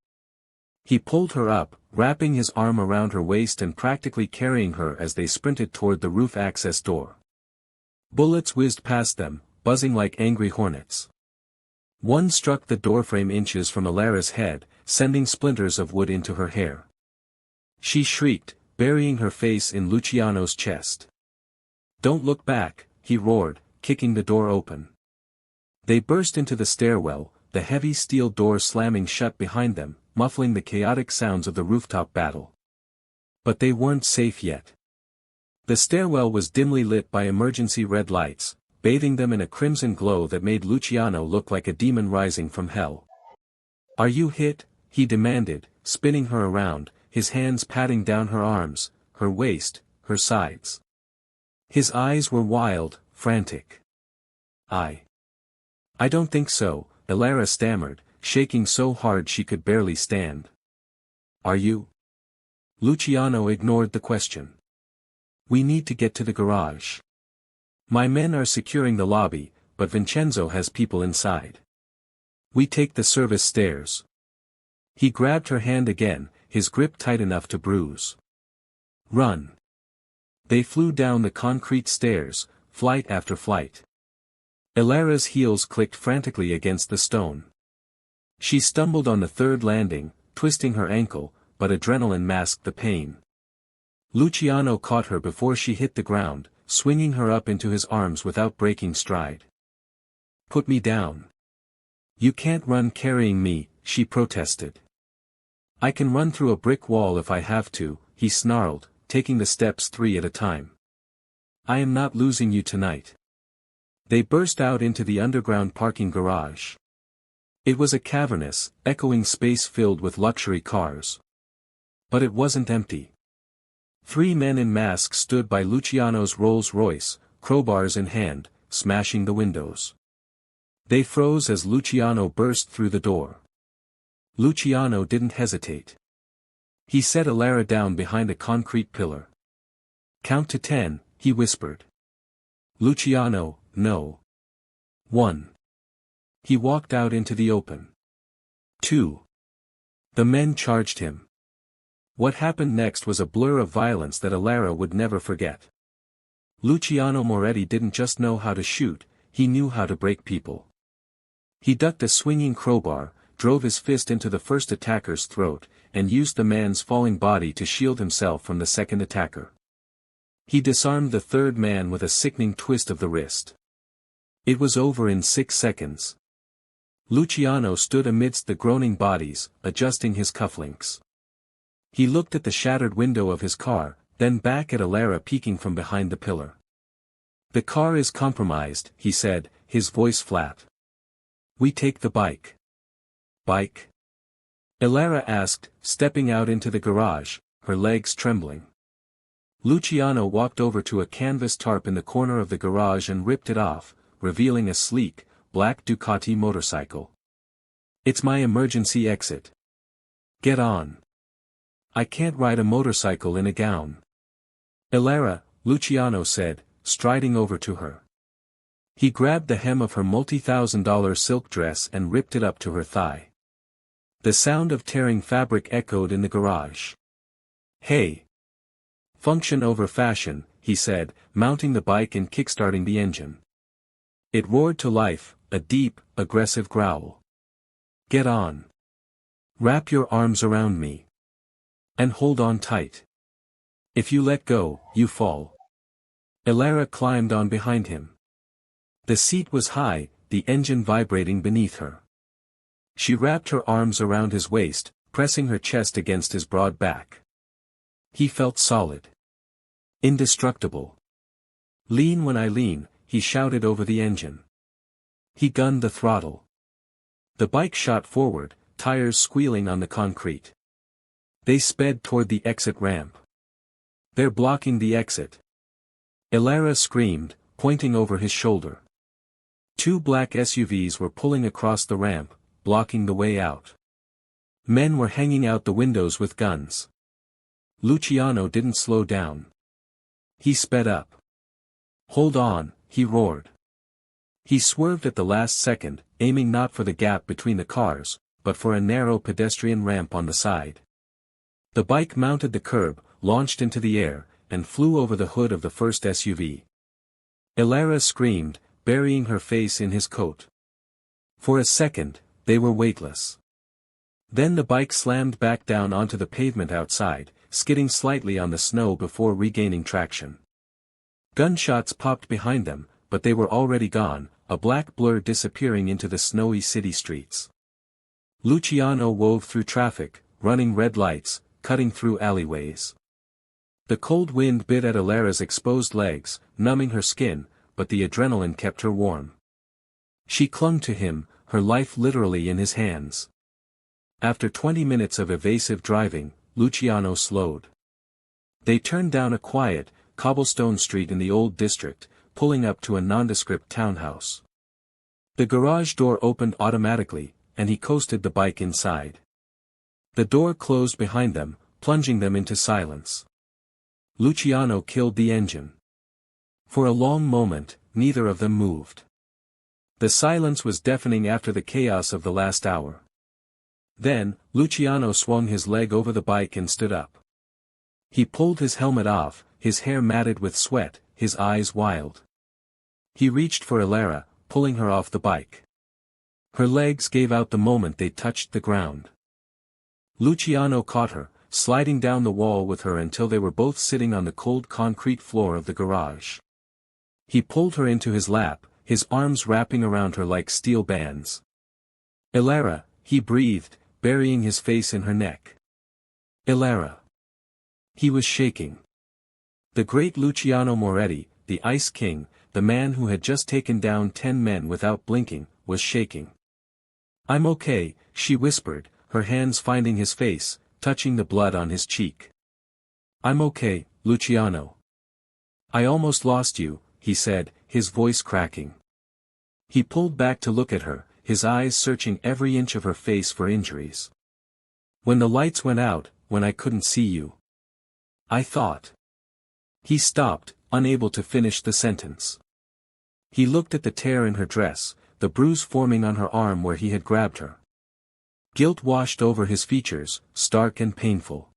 He pulled her up, wrapping his arm around her waist and practically carrying her as they sprinted toward the roof access door. Bullets whizzed past them, buzzing like angry hornets. One struck the doorframe inches from Elara's head, sending splinters of wood into her hair. She shrieked, burying her face in Luciano's chest. Don't look back, he roared, kicking the door open. They burst into the stairwell, the heavy steel door slamming shut behind them, muffling the chaotic sounds of the rooftop battle. But they weren't safe yet. The stairwell was dimly lit by emergency red lights, bathing them in a crimson glow that made Luciano look like a demon rising from hell. Are you hit? He demanded, spinning her around, his hands patting down her arms, her waist, her sides. His eyes were wild, frantic. I don't think so, Elara stammered, shaking so hard she could barely stand. Are you? Luciano ignored the question. We need to get to the garage. My men are securing the lobby, but Vincenzo has people inside. We take the service stairs. He grabbed her hand again, his grip tight enough to bruise. Run. They flew down the concrete stairs, flight after flight. Elara's heels clicked frantically against the stone. She stumbled on the third landing, twisting her ankle, but adrenaline masked the pain. Luciano caught her before she hit the ground, swinging her up into his arms without breaking stride. Put me down. You can't run carrying me, she protested. I can run through a brick wall if I have to, he snarled, taking the steps 3 at a time. I am not losing you tonight. They burst out into the underground parking garage. It was a cavernous, echoing space filled with luxury cars. But it wasn't empty. 3 men in masks stood by Luciano's Rolls-Royce, crowbars in hand, smashing the windows. They froze as Luciano burst through the door. Luciano didn't hesitate. He set Elara down behind a concrete pillar. Count to 10, he whispered. Luciano, no. 1. He walked out into the open. 2. The men charged him. What happened next was a blur of violence that Elara would never forget. Luciano Moretti didn't just know how to shoot, he knew how to break people. He ducked a swinging crowbar, drove his fist into the first attacker's throat, and used the man's falling body to shield himself from the second attacker. He disarmed the third man with a sickening twist of the wrist. It was over in 6 seconds. Luciano stood amidst the groaning bodies, adjusting his cufflinks. He looked at the shattered window of his car, then back at Elara peeking from behind the pillar. The car is compromised, he said, his voice flat. We take the bike. Bike? Elara asked, stepping out into the garage, her legs trembling. Luciano walked over to a canvas tarp in the corner of the garage and ripped it off, revealing a sleek, black Ducati motorcycle. "It's my emergency exit. Get on. I can't ride a motorcycle in a gown." "Elara," Luciano said, striding over to her. He grabbed the hem of her multi-$1,000 silk dress and ripped it up to her thigh. The sound of tearing fabric echoed in the garage. "Hey! Function over fashion," he said, mounting the bike and kickstarting the engine. It roared to life, a deep, aggressive growl. "Get on. Wrap your arms around me. And hold on tight. If you let go, you fall." Elara climbed on behind him. The seat was high, the engine vibrating beneath her. She wrapped her arms around his waist, pressing her chest against his broad back. He felt solid. Indestructible. "Lean when I lean," he shouted over the engine. He gunned the throttle. The bike shot forward, tires squealing on the concrete. They sped toward the exit ramp. "They're blocking the exit." Elara screamed, pointing over his shoulder. Two black SUVs were pulling across the ramp, blocking the way out. Men were hanging out the windows with guns. Luciano didn't slow down. He sped up. "Hold on," he roared. He swerved at the last second, aiming not for the gap between the cars, but for a narrow pedestrian ramp on the side. The bike mounted the curb, launched into the air, and flew over the hood of the first SUV. Elara screamed, burying her face in his coat. For a second, they were weightless. Then the bike slammed back down onto the pavement outside, skidding slightly on the snow before regaining traction. Gunshots popped behind them, but they were already gone, a black blur disappearing into the snowy city streets. Luciano wove through traffic, running red lights, cutting through alleyways. The cold wind bit at Elara's exposed legs, numbing her skin, but the adrenaline kept her warm. She clung to him, her life literally in his hands. After 20 minutes of evasive driving, Luciano slowed. They turned down a quiet, cobblestone street in the old district, pulling up to a nondescript townhouse. The garage door opened automatically, and he coasted the bike inside. The door closed behind them, plunging them into silence. Luciano killed the engine. For a long moment, neither of them moved. The silence was deafening after the chaos of the last hour. Then, Luciano swung his leg over the bike and stood up. He pulled his helmet off, his hair matted with sweat, his eyes wild. He reached for Elara, pulling her off the bike. Her legs gave out the moment they touched the ground. Luciano caught her, sliding down the wall with her until they were both sitting on the cold concrete floor of the garage. He pulled her into his lap, his arms wrapping around her like steel bands. "Elara," he breathed, burying his face in her neck. "Elara." He was shaking. The great Luciano Moretti, the Ice King, the man who had just taken down 10 men without blinking, was shaking. "I'm okay," she whispered, her hands finding his face, touching the blood on his cheek. "I'm okay, Luciano. I almost lost you," he said, his voice cracking. He pulled back to look at her, his eyes searching every inch of her face for injuries. "When the lights went out, when I couldn't see you. I thought." He stopped, unable to finish the sentence. He looked at the tear in her dress, the bruise forming on her arm where he had grabbed her. Guilt washed over his features, stark and painful.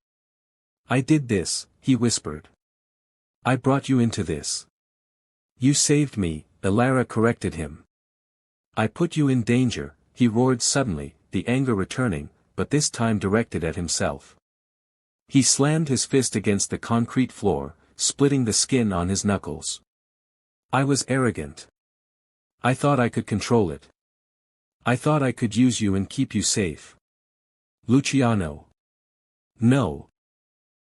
"I did this," he whispered. "I brought you into this." "You saved me," Elara corrected him. "I put you in danger," he roared suddenly, the anger returning, but this time directed at himself. He slammed his fist against the concrete floor, splitting the skin on his knuckles. "I was arrogant. I thought I could control it. I thought I could use you and keep you safe. Luciano. No."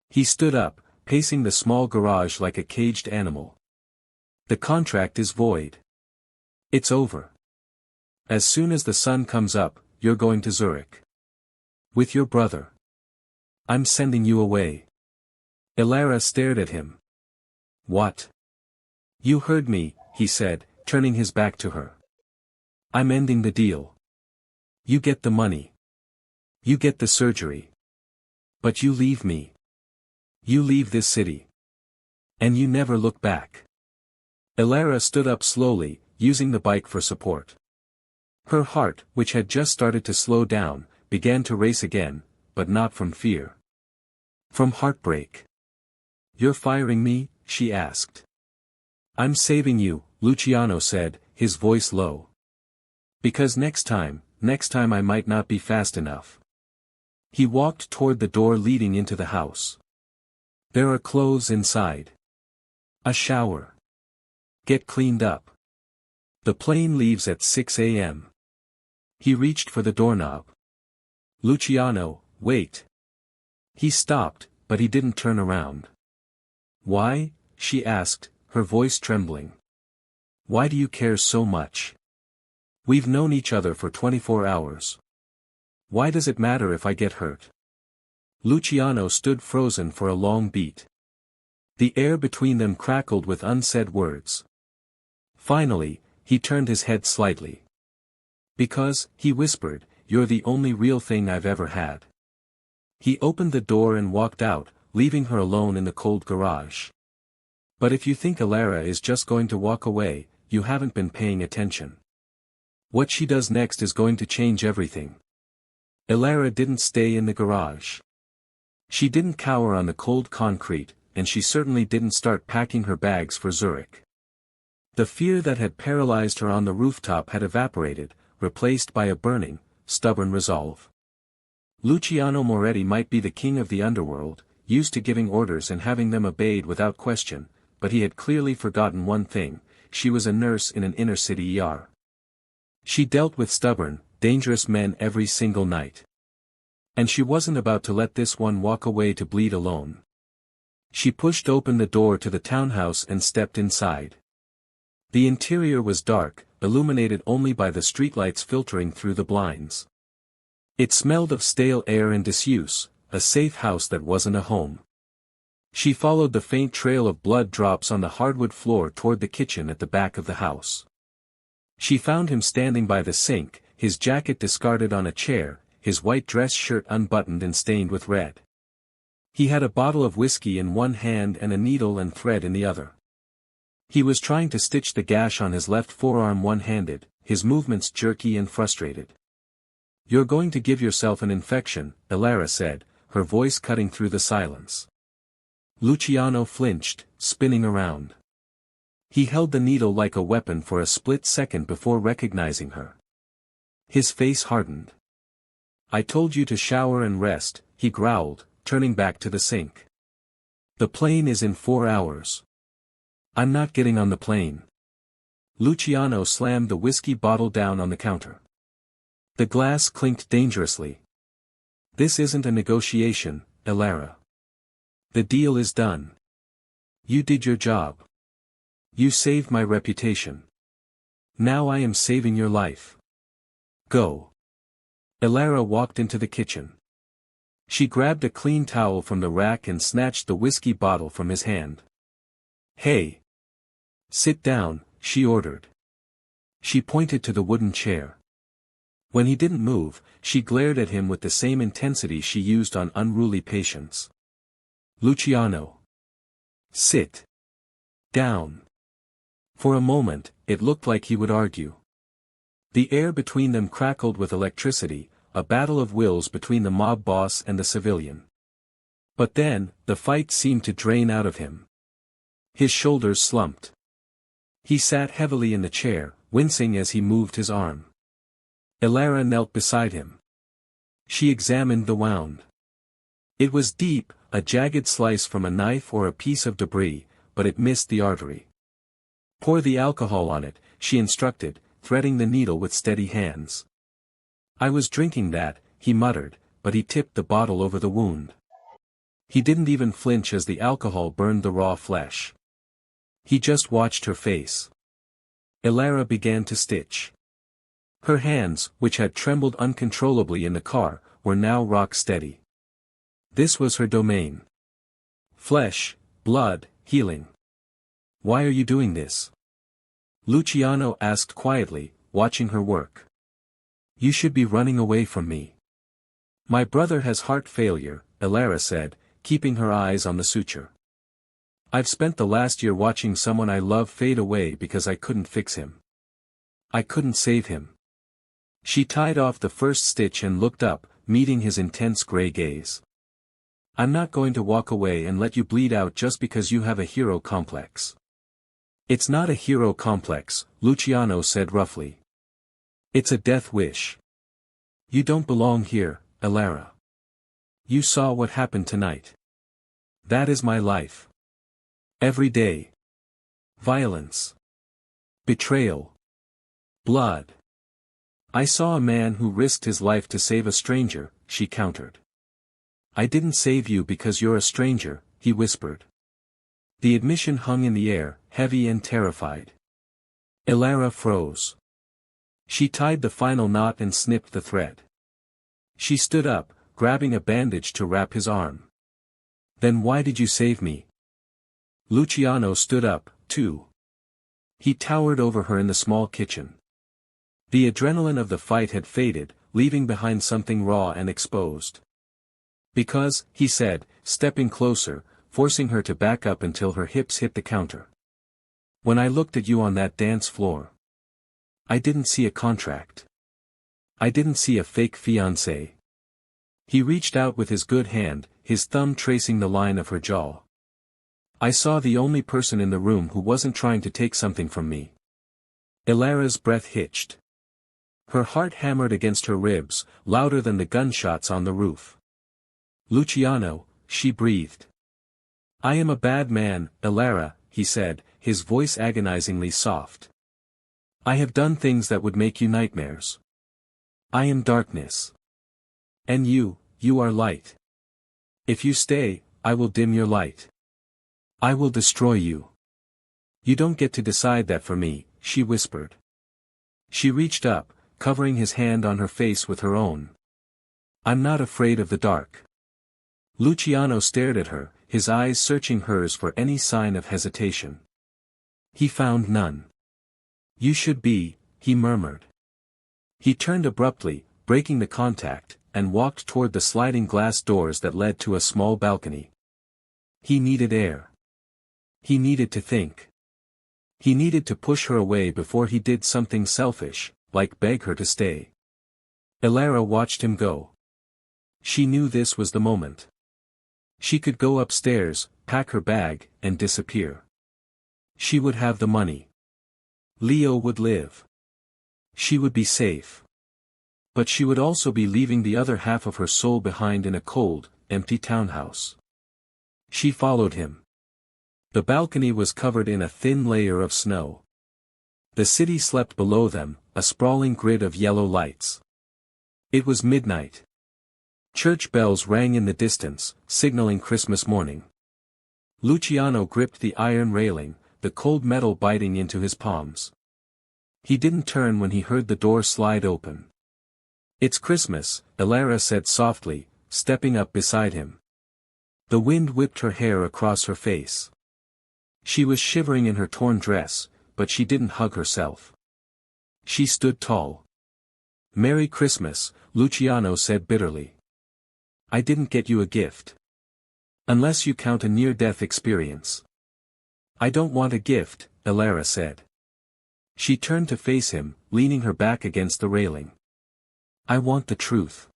He stood up, pacing the small garage like a caged animal. "The contract is void. It's over. As soon as the sun comes up, you're going to Zurich. With your brother. I'm sending you away." Elara stared at him. What? You heard me, he said, turning his back to her. I'm ending the deal. You get the money. You get the surgery. But you leave me. You leave this city. And you never look back. Elara stood up slowly, using the bike for support. Her heart, which had just started to slow down, began to race again, but not from fear. From heartbreak. You're firing me? She asked. I'm saving you, Luciano said, his voice low. Because next time I might not be fast enough. He walked toward the door leading into the house. There are clothes inside. A shower. Get cleaned up. The plane leaves at 6 a.m. He reached for the doorknob. Luciano, wait. He stopped, but he didn't turn around. Why? She asked, her voice trembling. Why do you care so much? We've known each other for 24 hours. Why does it matter if I get hurt? Luciano stood frozen for a long beat. The air between them crackled with unsaid words. Finally, he turned his head slightly. Because, he whispered, you're the only real thing I've ever had. He opened the door and walked out, leaving her alone in the cold garage. But if you think Elara is just going to walk away, you haven't been paying attention. What she does next is going to change everything. Elara didn't stay in the garage. She didn't cower on the cold concrete, and she certainly didn't start packing her bags for Zurich. The fear that had paralyzed her on the rooftop had evaporated, replaced by a burning, stubborn resolve. Luciano Moretti might be the king of the underworld, used to giving orders and having them obeyed without question, but he had clearly forgotten one thing: she was a nurse in an inner-city ER. She dealt with stubborn, dangerous men every single night. And she wasn't about to let this one walk away to bleed alone. She pushed open the door to the townhouse and stepped inside. The interior was dark, illuminated only by the streetlights filtering through the blinds. It smelled of stale air and disuse, a safe house that wasn't a home. She followed the faint trail of blood drops on the hardwood floor toward the kitchen at the back of the house. She found him standing by the sink, his jacket discarded on a chair, his white dress shirt unbuttoned and stained with red. He had a bottle of whiskey in one hand and a needle and thread in the other. He was trying to stitch the gash on his left forearm one-handed, his movements jerky and frustrated. You're going to give yourself an infection, Elara said, her voice cutting through the silence. Luciano flinched, spinning around. He held the needle like a weapon for a split second before recognizing her. His face hardened. I told you to shower and rest, he growled, turning back to the sink. The plane is in 4 hours. I'm not getting on the plane. Luciano slammed the whiskey bottle down on the counter. The glass clinked dangerously. This isn't a negotiation, Elara. The deal is done. You did your job. You saved my reputation. Now I am saving your life. Go. Elara walked into the kitchen. She grabbed a clean towel from the rack and snatched the whiskey bottle from his hand. Hey! Sit down, she ordered. She pointed to the wooden chair. When he didn't move, she glared at him with the same intensity she used on unruly patients. Luciano. Sit. Down. For a moment, it looked like he would argue. The air between them crackled with electricity, a battle of wills between the mob boss and the civilian. But then, the fight seemed to drain out of him. His shoulders slumped. He sat heavily in the chair, wincing as he moved his arm. Elara knelt beside him. She examined the wound. It was deep, a jagged slice from a knife or a piece of debris, but it missed the artery. Pour the alcohol on it, she instructed, threading the needle with steady hands. I was drinking that, he muttered, but he tipped the bottle over the wound. He didn't even flinch as the alcohol burned the raw flesh. He just watched her face. Elara began to stitch. Her hands, which had trembled uncontrollably in the car, were now rock steady. This was her domain. Flesh, blood, healing. Why are you doing this? Luciano asked quietly, watching her work. You should be running away from me. My brother has heart failure, Elara said, keeping her eyes on the suture. I've spent the last year watching someone I love fade away because I couldn't fix him. I couldn't save him. She tied off the first stitch and looked up, meeting his intense gray gaze. I'm not going to walk away and let you bleed out just because you have a hero complex. It's not a hero complex, Luciano said roughly. It's a death wish. You don't belong here, Elara. You saw what happened tonight. That is my life. Every day. Violence. Betrayal. Blood. I saw a man who risked his life to save a stranger, she countered. I didn't save you because you're a stranger, he whispered. The admission hung in the air, heavy and terrified. Elara froze. She tied the final knot and snipped the thread. She stood up, grabbing a bandage to wrap his arm. Then why did you save me? Luciano stood up, too. He towered over her in the small kitchen. The adrenaline of the fight had faded, leaving behind something raw and exposed. Because, he said, stepping closer, forcing her to back up until her hips hit the counter. When I looked at you on that dance floor, I didn't see a contract. I didn't see a fake fiancé. He reached out with his good hand, his thumb tracing the line of her jaw. I saw the only person in the room who wasn't trying to take something from me. Elara's breath hitched. Her heart hammered against her ribs, louder than the gunshots on the roof. Luciano, she breathed. I am a bad man, Elara, he said, his voice agonizingly soft. I have done things that would make you nightmares. I am darkness. And you are light. If you stay, I will dim your light. I will destroy you. You don't get to decide that for me, she whispered. She reached up, covering his hand on her face with her own. I'm not afraid of the dark. Luciano stared at her, his eyes searching hers for any sign of hesitation. He found none. You should be, he murmured. He turned abruptly, breaking the contact, and walked toward the sliding glass doors that led to a small balcony. He needed air. He needed to think. He needed to push her away before he did something selfish, like beg her to stay. Elara watched him go. She knew this was the moment. She could go upstairs, pack her bag, and disappear. She would have the money. Leo would live. She would be safe. But she would also be leaving the other half of her soul behind in a cold, empty townhouse. She followed him. The balcony was covered in a thin layer of snow. The city slept below them, a sprawling grid of yellow lights. It was midnight. Church bells rang in the distance, signaling Christmas morning. Luciano gripped the iron railing, the cold metal biting into his palms. He didn't turn when he heard the door slide open. It's Christmas, Elara said softly, stepping up beside him. The wind whipped her hair across her face. She was shivering in her torn dress, but she didn't hug herself. She stood tall. Merry Christmas, Luciano said bitterly. I didn't get you a gift. Unless you count a near-death experience. I don't want a gift, Elara said. She turned to face him, leaning her back against the railing. I want the truth.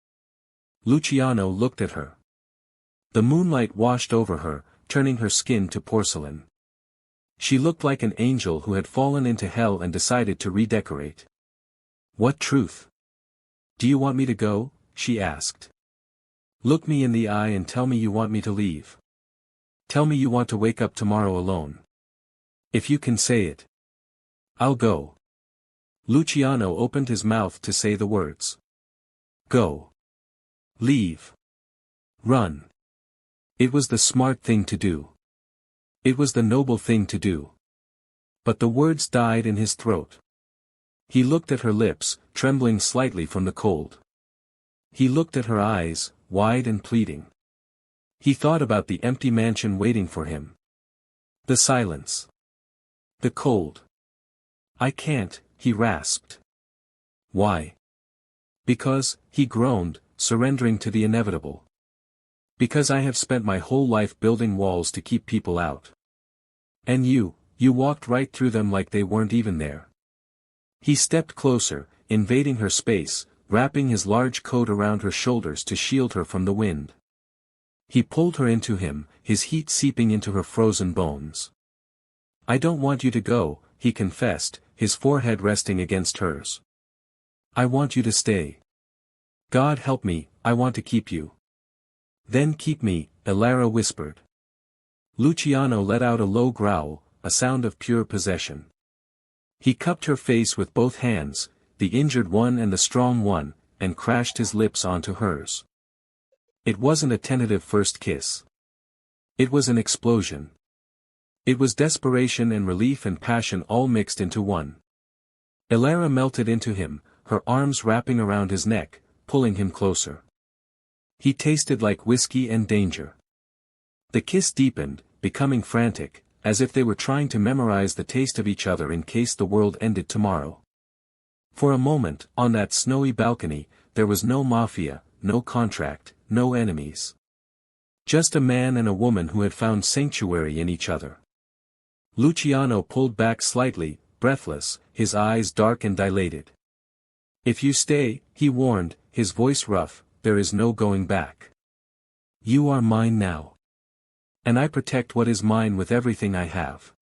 Luciano looked at her. The moonlight washed over her, turning her skin to porcelain. She looked like an angel who had fallen into hell and decided to redecorate. What truth? Do you want me to go? She asked. Look me in the eye and tell me you want me to leave. Tell me you want to wake up tomorrow alone. If you can say it, I'll go. Luciano opened his mouth to say the words. Go. Leave. Run. It was the smart thing to do. It was the noble thing to do. But the words died in his throat. He looked at her lips, trembling slightly from the cold. He looked at her eyes, wide and pleading. He thought about the empty mansion waiting for him. The silence. The cold. I can't, he rasped. Why? Because, he groaned, surrendering to the inevitable. Because I have spent my whole life building walls to keep people out. And you walked right through them like they weren't even there. He stepped closer, invading her space, wrapping his large coat around her shoulders to shield her from the wind. He pulled her into him, his heat seeping into her frozen bones. I don't want you to go, he confessed, his forehead resting against hers. I want you to stay. God help me, I want to keep you. Then keep me, Elara whispered. Luciano let out a low growl, a sound of pure possession. He cupped her face with both hands, the injured one and the strong one, and crashed his lips onto hers. It wasn't a tentative first kiss. It was an explosion. It was desperation and relief and passion all mixed into one. Elara melted into him, her arms wrapping around his neck, pulling him closer. He tasted like whiskey and danger. The kiss deepened, becoming frantic, as if they were trying to memorize the taste of each other in case the world ended tomorrow. For a moment, on that snowy balcony, there was no mafia, no contract, no enemies. Just a man and a woman who had found sanctuary in each other. Luciano pulled back slightly, breathless, his eyes dark and dilated. If you stay, he warned, his voice rough, there is no going back. You are mine now. And I protect what is mine with everything I have.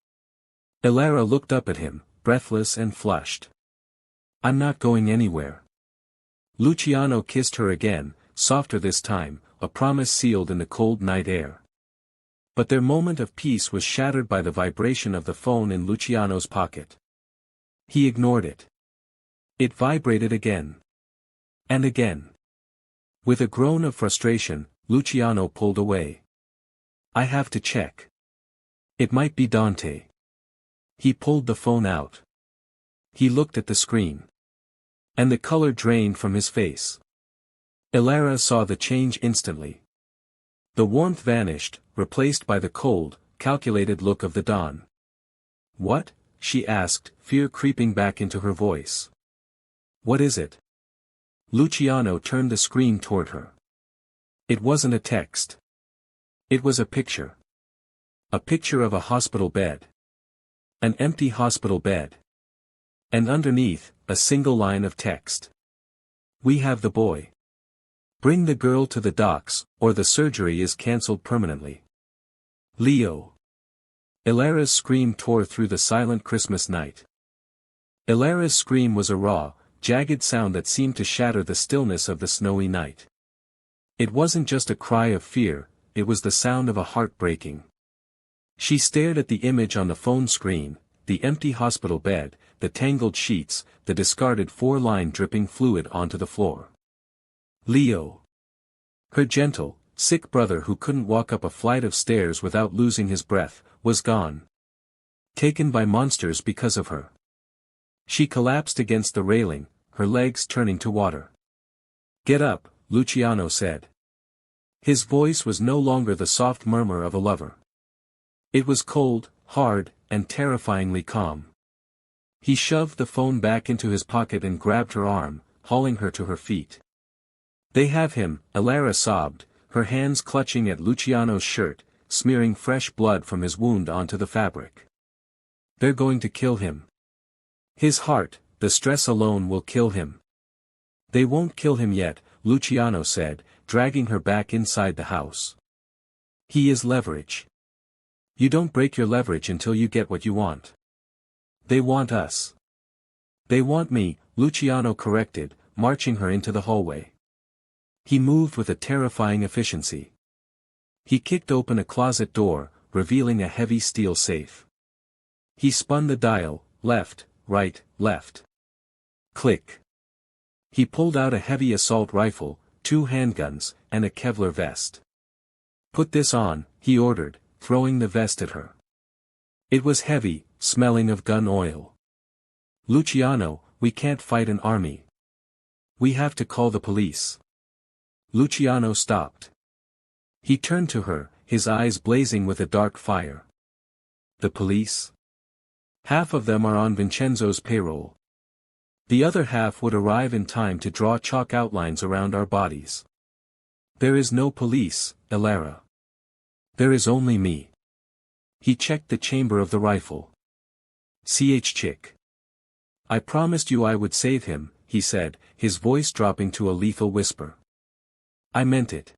Elara looked up at him, breathless and flushed. I'm not going anywhere. Luciano kissed her again, softer this time, a promise sealed in the cold night air. But their moment of peace was shattered by the vibration of the phone in Luciano's pocket. He ignored it. It vibrated again. And again. With a groan of frustration, Luciano pulled away. I have to check. It might be Dante. He pulled the phone out. He looked at the screen. And the color drained from his face. Elara saw the change instantly. The warmth vanished, replaced by the cold, calculated look of the dawn. What? She asked, fear creeping back into her voice. What is it? Luciano turned the screen toward her. It wasn't a text. It was a picture. A picture of a hospital bed. An empty hospital bed. And underneath, a single line of text. We have the boy. Bring the girl to the docks, or the surgery is cancelled permanently. Leo. Elara's scream tore through the silent Christmas night. Elara's scream was a raw, jagged sound that seemed to shatter the stillness of the snowy night. It wasn't just a cry of fear, it was the sound of a heart breaking. She stared at the image on the phone screen, the empty hospital bed, the tangled sheets, the discarded 4-line dripping fluid onto the floor. Leo. Her gentle, sick brother who couldn't walk up a flight of stairs without losing his breath, was gone. Taken by monsters because of her. She collapsed against the railing, her legs turning to water. Get up, Luciano said. His voice was no longer the soft murmur of a lover. It was cold, hard, and terrifyingly calm. He shoved the phone back into his pocket and grabbed her arm, hauling her to her feet. They have him, Elara sobbed, her hands clutching at Luciano's shirt, smearing fresh blood from his wound onto the fabric. They're going to kill him. His heart, the stress alone will kill him. They won't kill him yet, Luciano said, dragging her back inside the house. He is leverage. You don't break your leverage until you get what you want. They want us. They want me, Luciano corrected, marching her into the hallway. He moved with a terrifying efficiency. He kicked open a closet door, revealing a heavy steel safe. He spun the dial, left, right, left. Click. He pulled out a heavy assault rifle, 2 handguns, and a Kevlar vest. Put this on, he ordered, throwing the vest at her. It was heavy, smelling of gun oil. Luciano, we can't fight an army. We have to call the police. Luciano stopped. He turned to her, his eyes blazing with a dark fire. The police? Half of them are on Vincenzo's payroll. The other half would arrive in time to draw chalk outlines around our bodies. There is no police, Elara. There is only me. He checked the chamber of the rifle. Chick. I promised you I would save him, he said, his voice dropping to a lethal whisper. I meant it.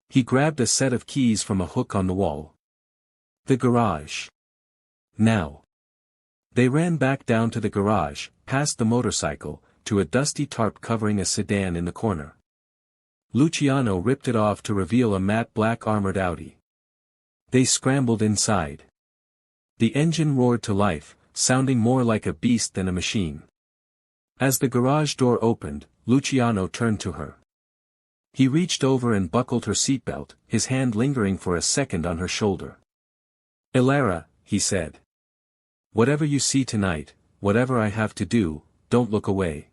He grabbed a set of keys from a hook on the wall. The garage. Now. They ran back down to the garage, past the motorcycle, to a dusty tarp covering a sedan in the corner. Luciano ripped it off to reveal a matte black armored Audi. They scrambled inside. The engine roared to life, sounding more like a beast than a machine. As the garage door opened, Luciano turned to her. He reached over and buckled her seatbelt, his hand lingering for a second on her shoulder. Elara, he said. Whatever you see tonight, whatever I have to do, don't look away.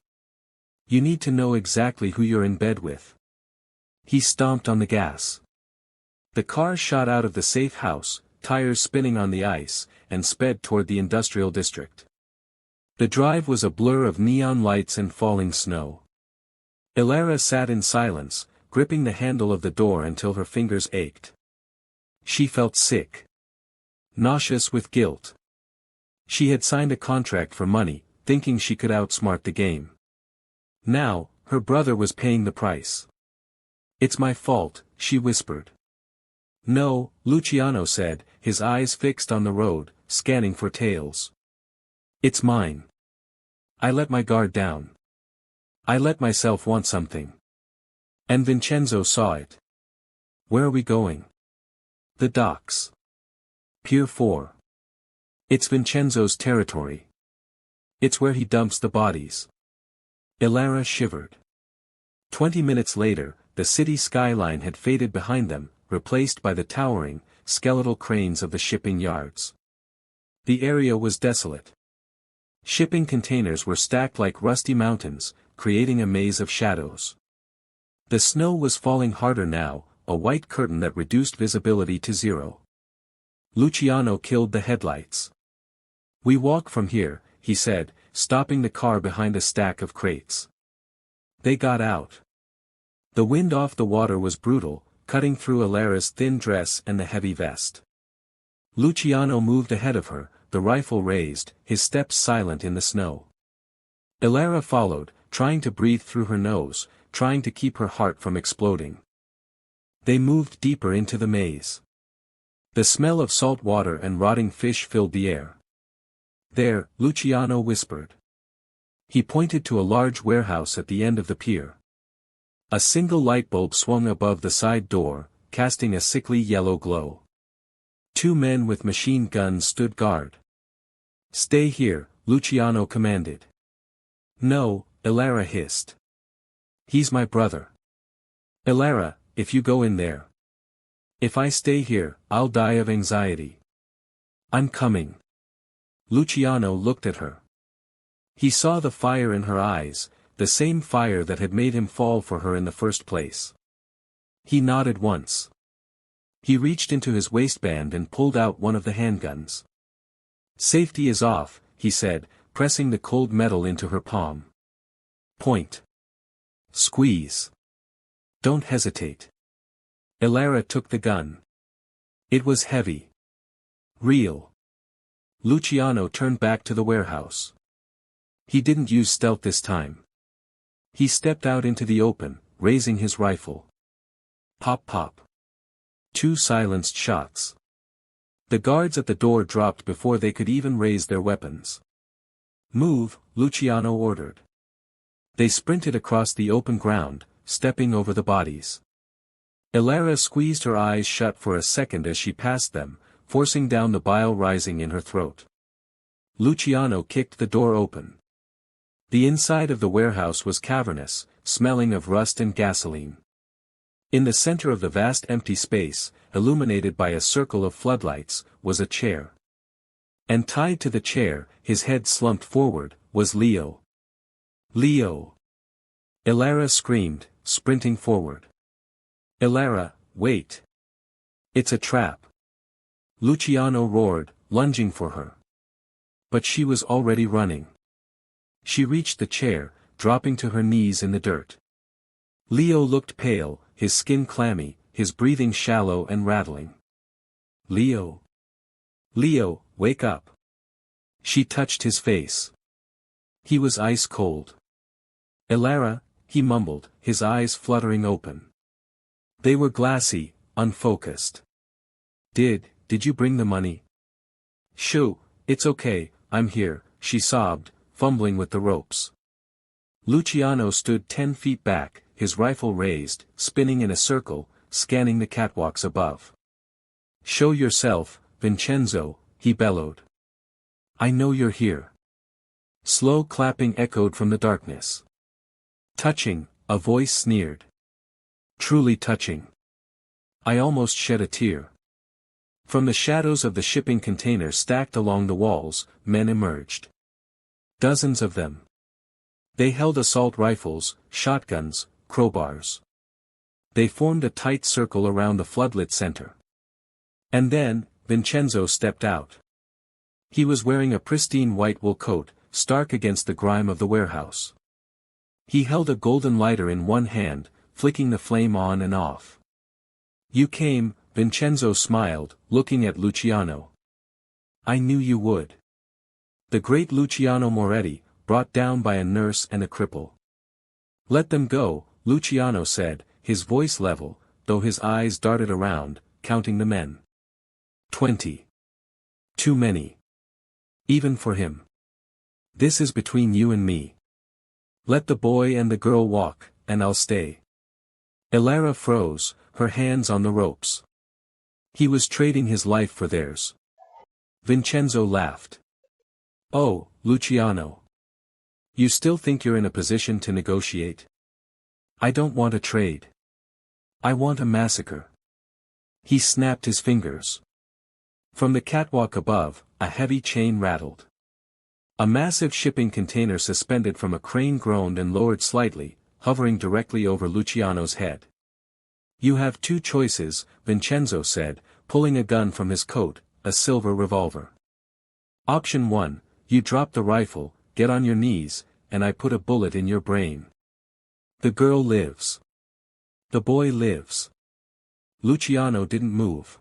You need to know exactly who you're in bed with. He stomped on the gas. The car shot out of the safe house, tires spinning on the ice, and sped toward the industrial district. The drive was a blur of neon lights and falling snow. Elara sat in silence, gripping the handle of the door until her fingers ached. She felt sick. Nauseous with guilt. She had signed a contract for money, thinking she could outsmart the game. Now, her brother was paying the price. It's my fault, she whispered. No, Luciano said, his eyes fixed on the road, scanning for tails. It's mine. I let my guard down. I let myself want something. And Vincenzo saw it. Where are we going? The docks. Pier 4. It's Vincenzo's territory. It's where he dumps the bodies. Elara shivered. 20 minutes later, the city skyline had faded behind them, replaced by the towering, skeletal cranes of the shipping yards. The area was desolate. Shipping containers were stacked like rusty mountains, creating a maze of shadows. The snow was falling harder now, a white curtain that reduced visibility to zero. Luciano killed the headlights. We walk from here, he said, stopping the car behind a stack of crates. They got out. The wind off the water was brutal, cutting through Elara's thin dress and the heavy vest. Luciano moved ahead of her, the rifle raised, his steps silent in the snow. Elara followed, trying to breathe through her nose, trying to keep her heart from exploding. They moved deeper into the maze. The smell of salt water and rotting fish filled the air. There, Luciano whispered. He pointed to a large warehouse at the end of the pier. A single light bulb swung above the side door, casting a sickly yellow glow. 2 men with machine guns stood guard. Stay here, Luciano commanded. No, Elara hissed. He's my brother. Elara, if you go in there. If I stay here, I'll die of anxiety. I'm coming. Luciano looked at her. He saw the fire in her eyes, the same fire that had made him fall for her in the first place. He nodded once. He reached into his waistband and pulled out one of the handguns. Safety is off, he said, pressing the cold metal into her palm. Point. Squeeze. Don't hesitate. Elara took the gun. It was heavy. Real. Luciano turned back to the warehouse. He didn't use stealth this time. He stepped out into the open, raising his rifle. Pop pop. 2 silenced shots. The guards at the door dropped before they could even raise their weapons. Move, Luciano ordered. They sprinted across the open ground, stepping over the bodies. Elara squeezed her eyes shut for a second as she passed them, forcing down the bile rising in her throat. Luciano kicked the door open. The inside of the warehouse was cavernous, smelling of rust and gasoline. In the center of the vast empty space, illuminated by a circle of floodlights, was a chair. And tied to the chair, his head slumped forward, was Leo. Leo! Elara screamed, sprinting forward. Elara, wait! It's a trap! Luciano roared, lunging for her. But she was already running. She reached the chair, dropping to her knees in the dirt. Leo looked pale, his skin clammy, his breathing shallow and rattling. Leo. Leo, wake up. She touched his face. He was ice cold. Elara, he mumbled, his eyes fluttering open. They were glassy, unfocused. Did you bring the money? Shoo, it's okay, I'm here, she sobbed, fumbling with the ropes. Luciano stood 10 feet back, his rifle raised, spinning in a circle, scanning the catwalks above. Show yourself, Vincenzo, he bellowed. I know you're here. Slow clapping echoed from the darkness. Touching, a voice sneered. Truly touching. I almost shed a tear. From the shadows of the shipping container stacked along the walls, men emerged. Dozens of them. They held assault rifles, shotguns, crowbars. They formed a tight circle around the floodlit center. And then, Vincenzo stepped out. He was wearing a pristine white wool coat, stark against the grime of the warehouse. He held a golden lighter in one hand, flicking the flame on and off. You came, Vincenzo smiled, looking at Luciano. I knew you would. The great Luciano Moretti, brought down by a nurse and a cripple. Let them go, Luciano said, his voice level, though his eyes darted around, counting the men. 20. Too many. Even for him. This is between you and me. Let the boy and the girl walk, and I'll stay. Elara froze, her hands on the ropes. He was trading his life for theirs. Vincenzo laughed. Oh, Luciano. You still think you're in a position to negotiate? I don't want a trade. I want a massacre. He snapped his fingers. From the catwalk above, a heavy chain rattled. A massive shipping container suspended from a crane groaned and lowered slightly, hovering directly over Luciano's head. You have two choices, Vincenzo said, pulling a gun from his coat, a silver revolver. Option 1, you drop the rifle, get on your knees, and I put a bullet in your brain. The girl lives. The boy lives. Luciano didn't move.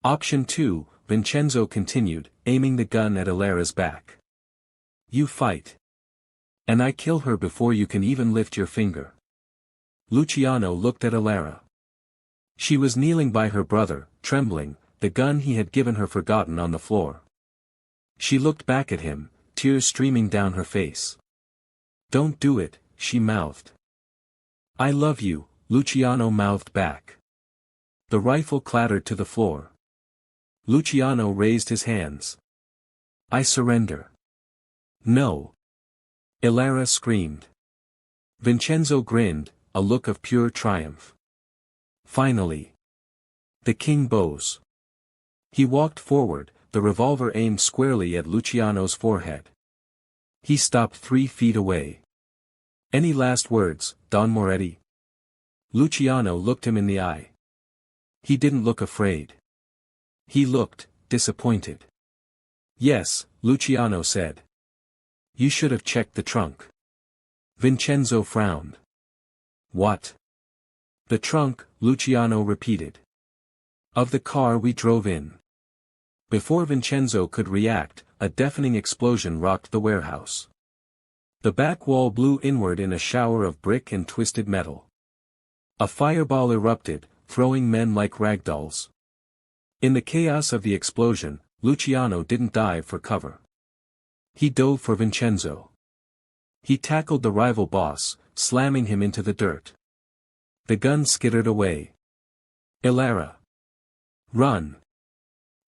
Option 2, Vincenzo continued, aiming the gun at Elara's back. You fight. And I kill her before you can even lift your finger. Luciano looked at Elara. She was kneeling by her brother, trembling, the gun he had given her forgotten on the floor. She looked back at him, tears streaming down her face. Don't do it, she mouthed. I love you, Luciano mouthed back. The rifle clattered to the floor. Luciano raised his hands. I surrender. No. Elara screamed. Vincenzo grinned, a look of pure triumph. Finally. The king bows. He walked forward, the revolver aimed squarely at Luciano's forehead. He stopped 3 feet away. Any last words, Don Moretti? Luciano looked him in the eye. He didn't look afraid. He looked disappointed. Yes, Luciano said. You should have checked the trunk. Vincenzo frowned. What? The trunk, Luciano repeated. Of the car we drove in. Before Vincenzo could react, a deafening explosion rocked the warehouse. The back wall blew inward in a shower of brick and twisted metal. A fireball erupted, throwing men like ragdolls. In the chaos of the explosion, Luciano didn't dive for cover. He dove for Vincenzo. He tackled the rival boss, slamming him into the dirt. The gun skittered away. Elara. Run!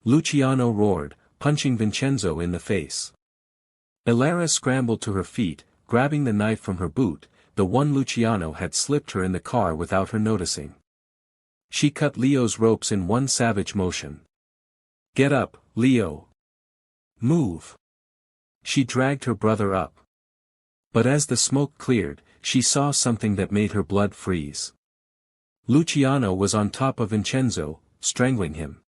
Luciano roared, punching Vincenzo in the face. Elara scrambled to her feet, grabbing the knife from her boot, the one Luciano had slipped her in the car without her noticing. She cut Leo's ropes in one savage motion. Get up, Leo. Move. She dragged her brother up. But as the smoke cleared, she saw something that made her blood freeze. Luciano was on top of Vincenzo, strangling him.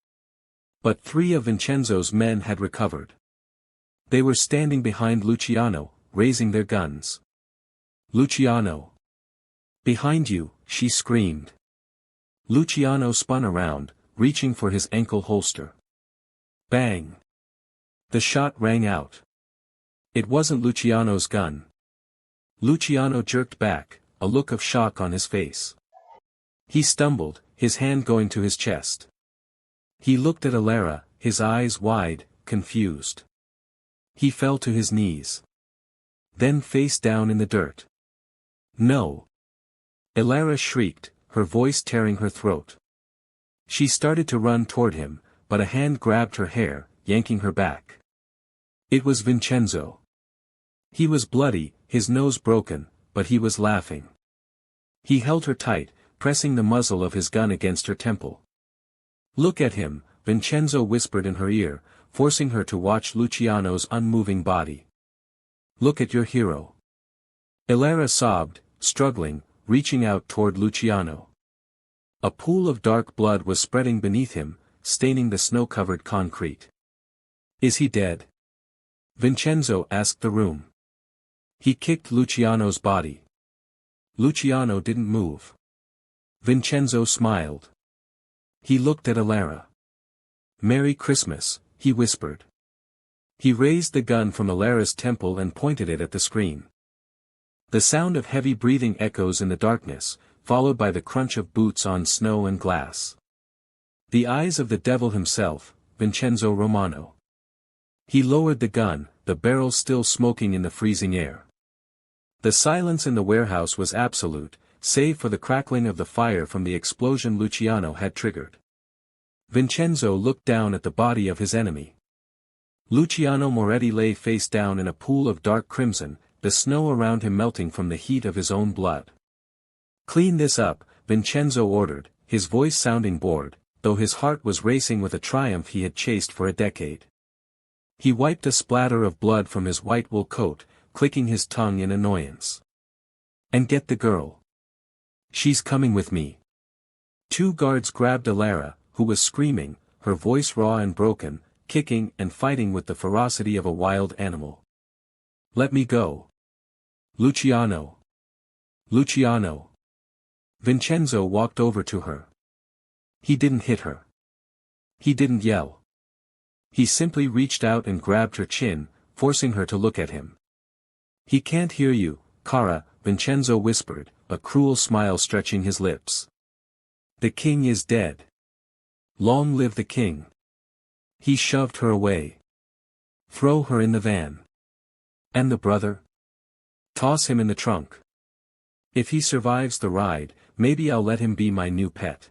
But 3 of Vincenzo's men had recovered. They were standing behind Luciano, raising their guns. "Luciano! Behind you," she screamed. Luciano spun around, reaching for his ankle holster. Bang! The shot rang out. It wasn't Luciano's gun. Luciano jerked back, a look of shock on his face. He stumbled, his hand going to his chest. He looked at Elara, his eyes wide, confused. He fell to his knees. Then face down in the dirt. "No!" Elara shrieked, her voice tearing her throat. She started to run toward him, but a hand grabbed her hair, yanking her back. It was Vincenzo. He was bloody, his nose broken, but he was laughing. He held her tight, pressing the muzzle of his gun against her temple. "Look at him," Vincenzo whispered in her ear, forcing her to watch Luciano's unmoving body. "Look at your hero." Elara sobbed, struggling, reaching out toward Luciano. A pool of dark blood was spreading beneath him, staining the snow-covered concrete. "Is he dead?" Vincenzo asked the room. He kicked Luciano's body. Luciano didn't move. Vincenzo smiled. He looked at Elara. "Merry Christmas," he whispered. He raised the gun from Elara's temple and pointed it at the screen. The sound of heavy breathing echoes in the darkness, followed by the crunch of boots on snow and glass. The eyes of the devil himself, Vincenzo Romano. He lowered the gun, the barrel still smoking in the freezing air. The silence in the warehouse was absolute, save for the crackling of the fire from the explosion Luciano had triggered. Vincenzo looked down at the body of his enemy. Luciano Moretti lay face down in a pool of dark crimson, the snow around him melting from the heat of his own blood. "Clean this up," Vincenzo ordered, his voice sounding bored, though his heart was racing with a triumph he had chased for a decade. He wiped a splatter of blood from his white wool coat, clicking his tongue in annoyance. "And get the girl. She's coming with me." Two guards grabbed Elara, who was screaming, her voice raw and broken, kicking and fighting with the ferocity of a wild animal. "Let me go. Luciano. Luciano." Vincenzo walked over to her. He didn't hit her. He didn't yell. He simply reached out and grabbed her chin, forcing her to look at him. "He can't hear you, Cara," Vincenzo whispered, a cruel smile stretching his lips. "The king is dead. Long live the king." He shoved her away. "Throw her in the van." "And the brother?" "Toss him in the trunk. If he survives the ride, maybe I'll let him be my new pet."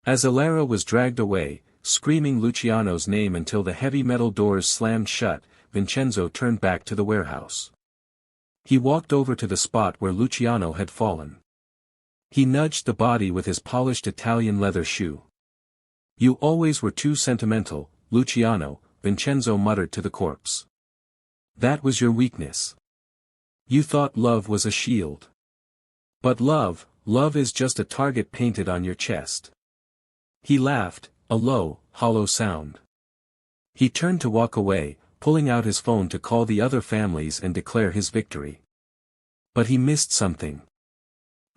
As Elara was dragged away, screaming Luciano's name until the heavy metal doors slammed shut, Vincenzo turned back to the warehouse. He walked over to the spot where Luciano had fallen. He nudged the body with his polished Italian leather shoe. "You always were too sentimental, Luciano," Vincenzo muttered to the corpse. "That was your weakness. You thought love was a shield. But love is just a target painted on your chest." He laughed, a low, hollow sound. He turned to walk away, pulling out his phone to call the other families and declare his victory. But he missed something.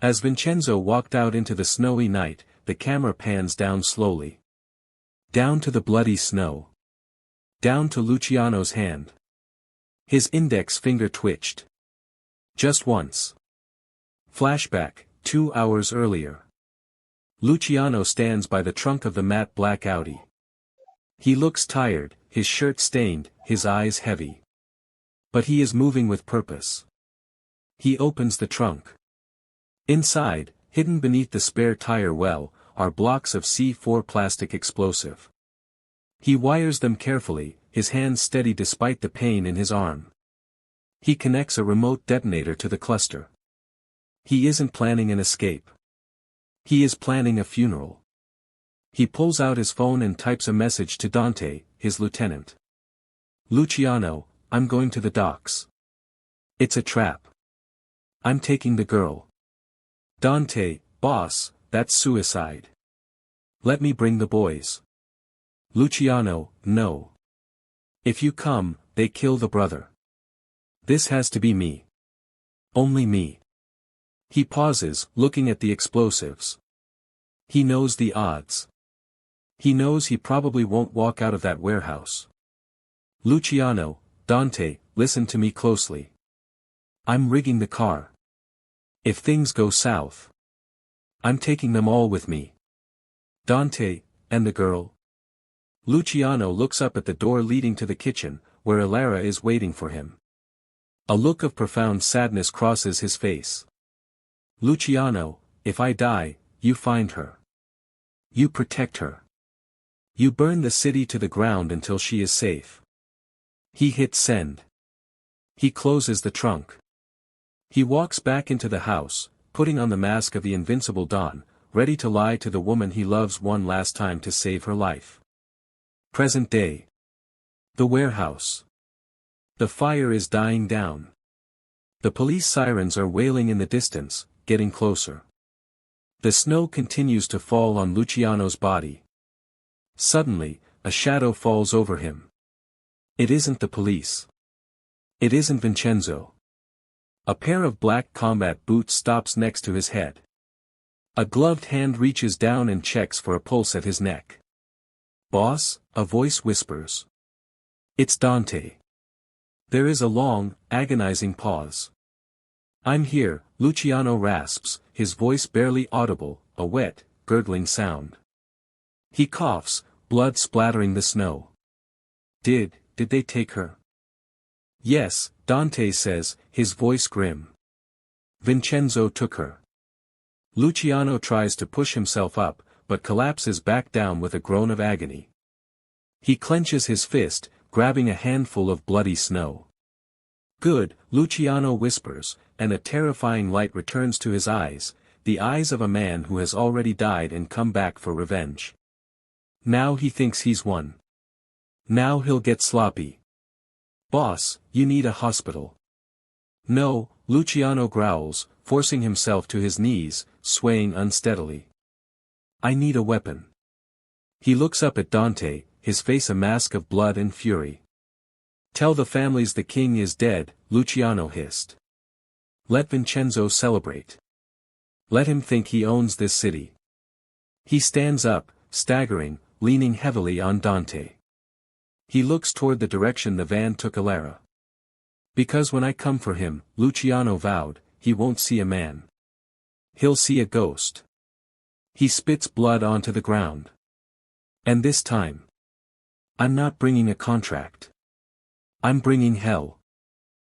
As Vincenzo walked out into the snowy night, the camera pans down slowly. Down to the bloody snow. Down to Luciano's hand. His index finger twitched. Just once. Flashback, 2 hours earlier. Luciano stands by the trunk of the matte black Audi. He looks tired, his shirt stained, his eyes heavy. But he is moving with purpose. He opens the trunk. Inside, hidden beneath the spare tire well, are blocks of C4 plastic explosive. He wires them carefully, his hands steady despite the pain in his arm. He connects a remote detonator to the cluster. He isn't planning an escape. He is planning a funeral. He pulls out his phone and types a message to Dante, his lieutenant. "Luciano, I'm going to the docks. It's a trap. I'm taking the girl." "Dante, boss, that's suicide. Let me bring the boys." "Luciano, no. If you come, they kill the brother. This has to be me. Only me. He pauses, looking at the explosives. He knows the odds. He knows he probably won't walk out of that warehouse. Luciano, Dante, listen to me closely. I'm rigging the car. If things go south, I'm taking them all with me. Dante, and the girl? Luciano looks up at the door leading to the kitchen, where Elara is waiting for him. A look of profound sadness crosses his face. Luciano, if I die, you find her. You protect her. You burn the city to the ground until she is safe. He hits send. He closes the trunk. He walks back into the house, putting on the mask of the invincible Don, ready to lie to the woman he loves one last time to save her life. Present day. The warehouse. The fire is dying down. The police sirens are wailing in the distance, getting closer. The snow continues to fall on Luciano's body. Suddenly, a shadow falls over him. It isn't the police. It isn't Vincenzo. A pair of black combat boots stops next to his head. A gloved hand reaches down and checks for a pulse at his neck. Boss, a voice whispers. It's Dante. There is a long, agonizing pause. I'm here, Luciano rasps, his voice barely audible, a wet, gurgling sound. He coughs, blood splattering the snow. Did they take her? Yes, Dante says, his voice grim. Vincenzo took her. Luciano tries to push himself up, but collapses back down with a groan of agony. He clenches his fist, grabbing a handful of bloody snow. Good, Luciano whispers, and a terrifying light returns to his eyes, the eyes of a man who has already died and come back for revenge. Now he thinks he's won. Now he'll get sloppy. Boss, you need a hospital. No, Luciano growls, forcing himself to his knees, swaying unsteadily. I need a weapon. He looks up at Dante, his face a mask of blood and fury. Tell the families the king is dead, Luciano hissed. Let Vincenzo celebrate. Let him think he owns this city. He stands up, staggering, leaning heavily on Dante. He looks toward the direction the van took Elara. Because when I come for him, Luciano vowed, he won't see a man. He'll see a ghost. He spits blood onto the ground. And this time, I'm not bringing a contract. I'm bringing hell.